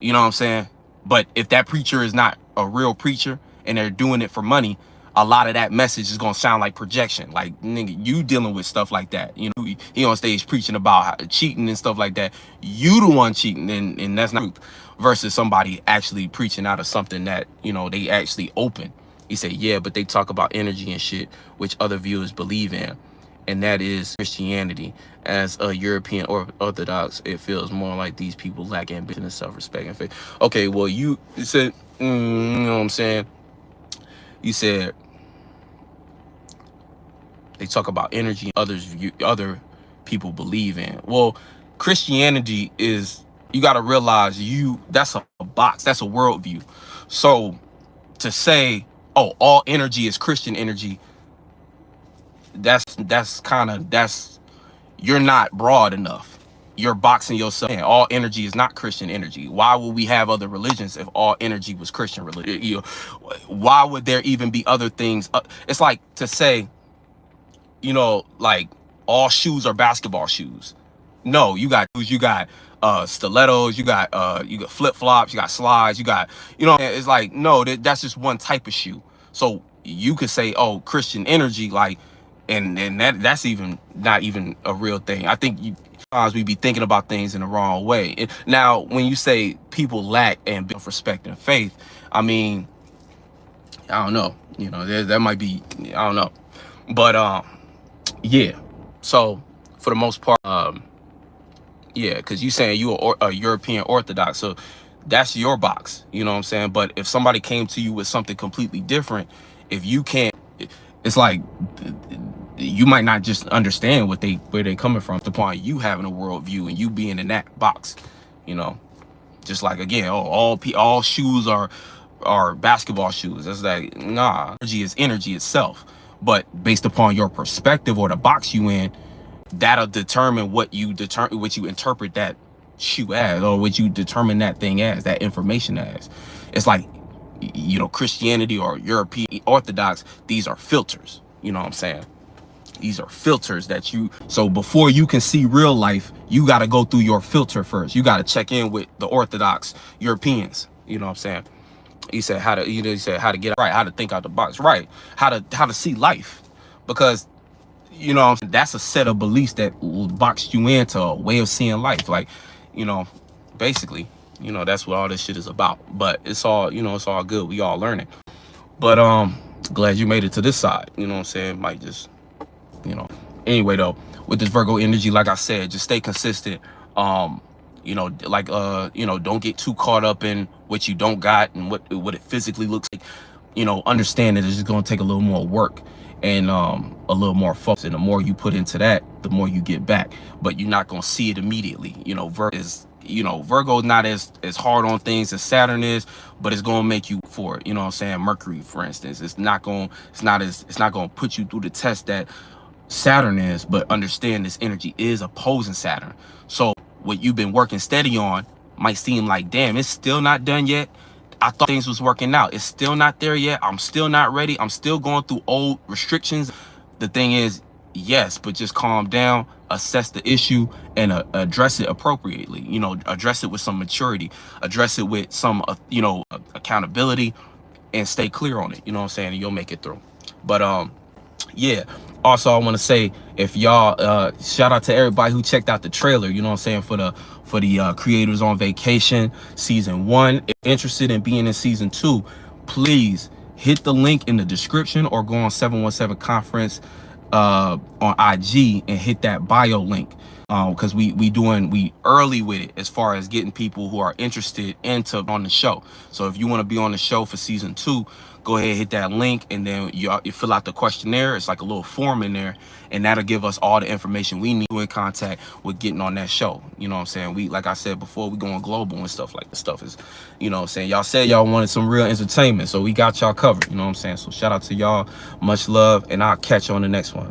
You know what I'm saying? But if that preacher is not a real preacher and they're doing it for money, a lot of that message is going to sound like projection. Like, nigga, you dealing with stuff like that. You know, he on stage preaching about cheating and stuff like that. You the one cheating, and that's not truth. Versus somebody actually preaching out of something that, you know, they actually open. He said, yeah, but they talk about energy and shit, which other viewers believe in. And that is Christianity. As a European Orthodox, it feels more like these people lack ambition and self-respect and faith. Okay, well, you said, you know what I'm saying? You said they talk about energy other people believe in. Well, Christianity is, you got to realize that's a box, that's a worldview. So to say, oh, all energy is Christian energy, you're not broad enough. You're boxing yourself in. All energy is not Christian energy. Why would we have other religions if all energy was Christian religion? You know, why would there even be other things? It's like to say, you know, like all shoes are basketball shoes. No, you got stilettos, you got flip-flops, you got slides, you got, you know, it's like, no, that's just one type of shoe. So you could say, oh, Christian energy, like, and that's even not even a real thing. I think sometimes we be thinking about things in the wrong way. Now, when you say people lack and respect and faith, I mean, I don't know, you know, that might be, I don't know, but yeah. So for the most part, yeah, because you saying you are a European Orthodox, so that's your box, you know what I'm saying? But if somebody came to you with something completely different, if you can't, it's like you might not just understand where they coming from, upon you having a worldview and you being in that box, you know. Just like, again, oh, all shoes are basketball shoes. That's like, nah, energy is energy itself. But based upon your perspective or the box you in, that'll determine what you interpret that shoe as, or what you determine that thing as, that information as. It's like, you know, Christianity or European Orthodox, these are filters, you know what I'm saying? These are filters that so before you can see real life, you got to go through your filter first. You got to check in with the Orthodox Europeans, you know what I'm saying? He said how to get it right, how to think out the box, right? How to see life, because, you know, that's a set of beliefs that will box you into a way of seeing life. Like, you know, basically, you know, that's what all this shit is about. But it's all, you know, it's all good. We all learning. But glad you made it to this side. You know what I'm saying? Might just, you know. Anyway, though, with this Virgo energy, like I said, just stay consistent. You know, like you know, don't get too caught up in what you don't got and what it physically looks like. You know, understand that it's just gonna take a little more work. and a little more focus. And the more you put into that, the more you get back. But you're not gonna see it immediately. You know, Virgo is not as hard on things as Saturn is, but it's gonna make you for it. You know what I'm saying? Mercury, for instance, it's not gonna put you through the test that Saturn is. But understand, this energy is opposing Saturn. So what you've been working steady on might seem like, damn, it's still not done yet. I thought things was working out. It's still not there yet. I'm still not ready. I'm still going through old restrictions. The thing is, yes, but just calm down, assess the issue, and address it appropriately. You know, address it with some maturity, address it with some, accountability, and stay clear on it. You know what I'm saying? And you'll make it through. But yeah. Also, I want to say, if y'all shout out to everybody who checked out the trailer, you know what I'm saying, for the creators on vacation season 1. If interested in being in season 2, please hit the link in the description or go on 717 Conference on IG and hit that bio link, because we early with it as far as getting people who are interested on the show. So if you want to be on the show for season 2, go ahead, hit that link, and then you fill out the questionnaire. It's like a little form in there, and that'll give us all the information we need in contact with getting on that show. You know what I'm saying? We, like I said before, we going global and stuff. Like, the stuff is, you know what I'm saying? Y'all said y'all wanted some real entertainment, so we got y'all covered. You know what I'm saying? So shout out to y'all, much love, and I'll catch you on the next one.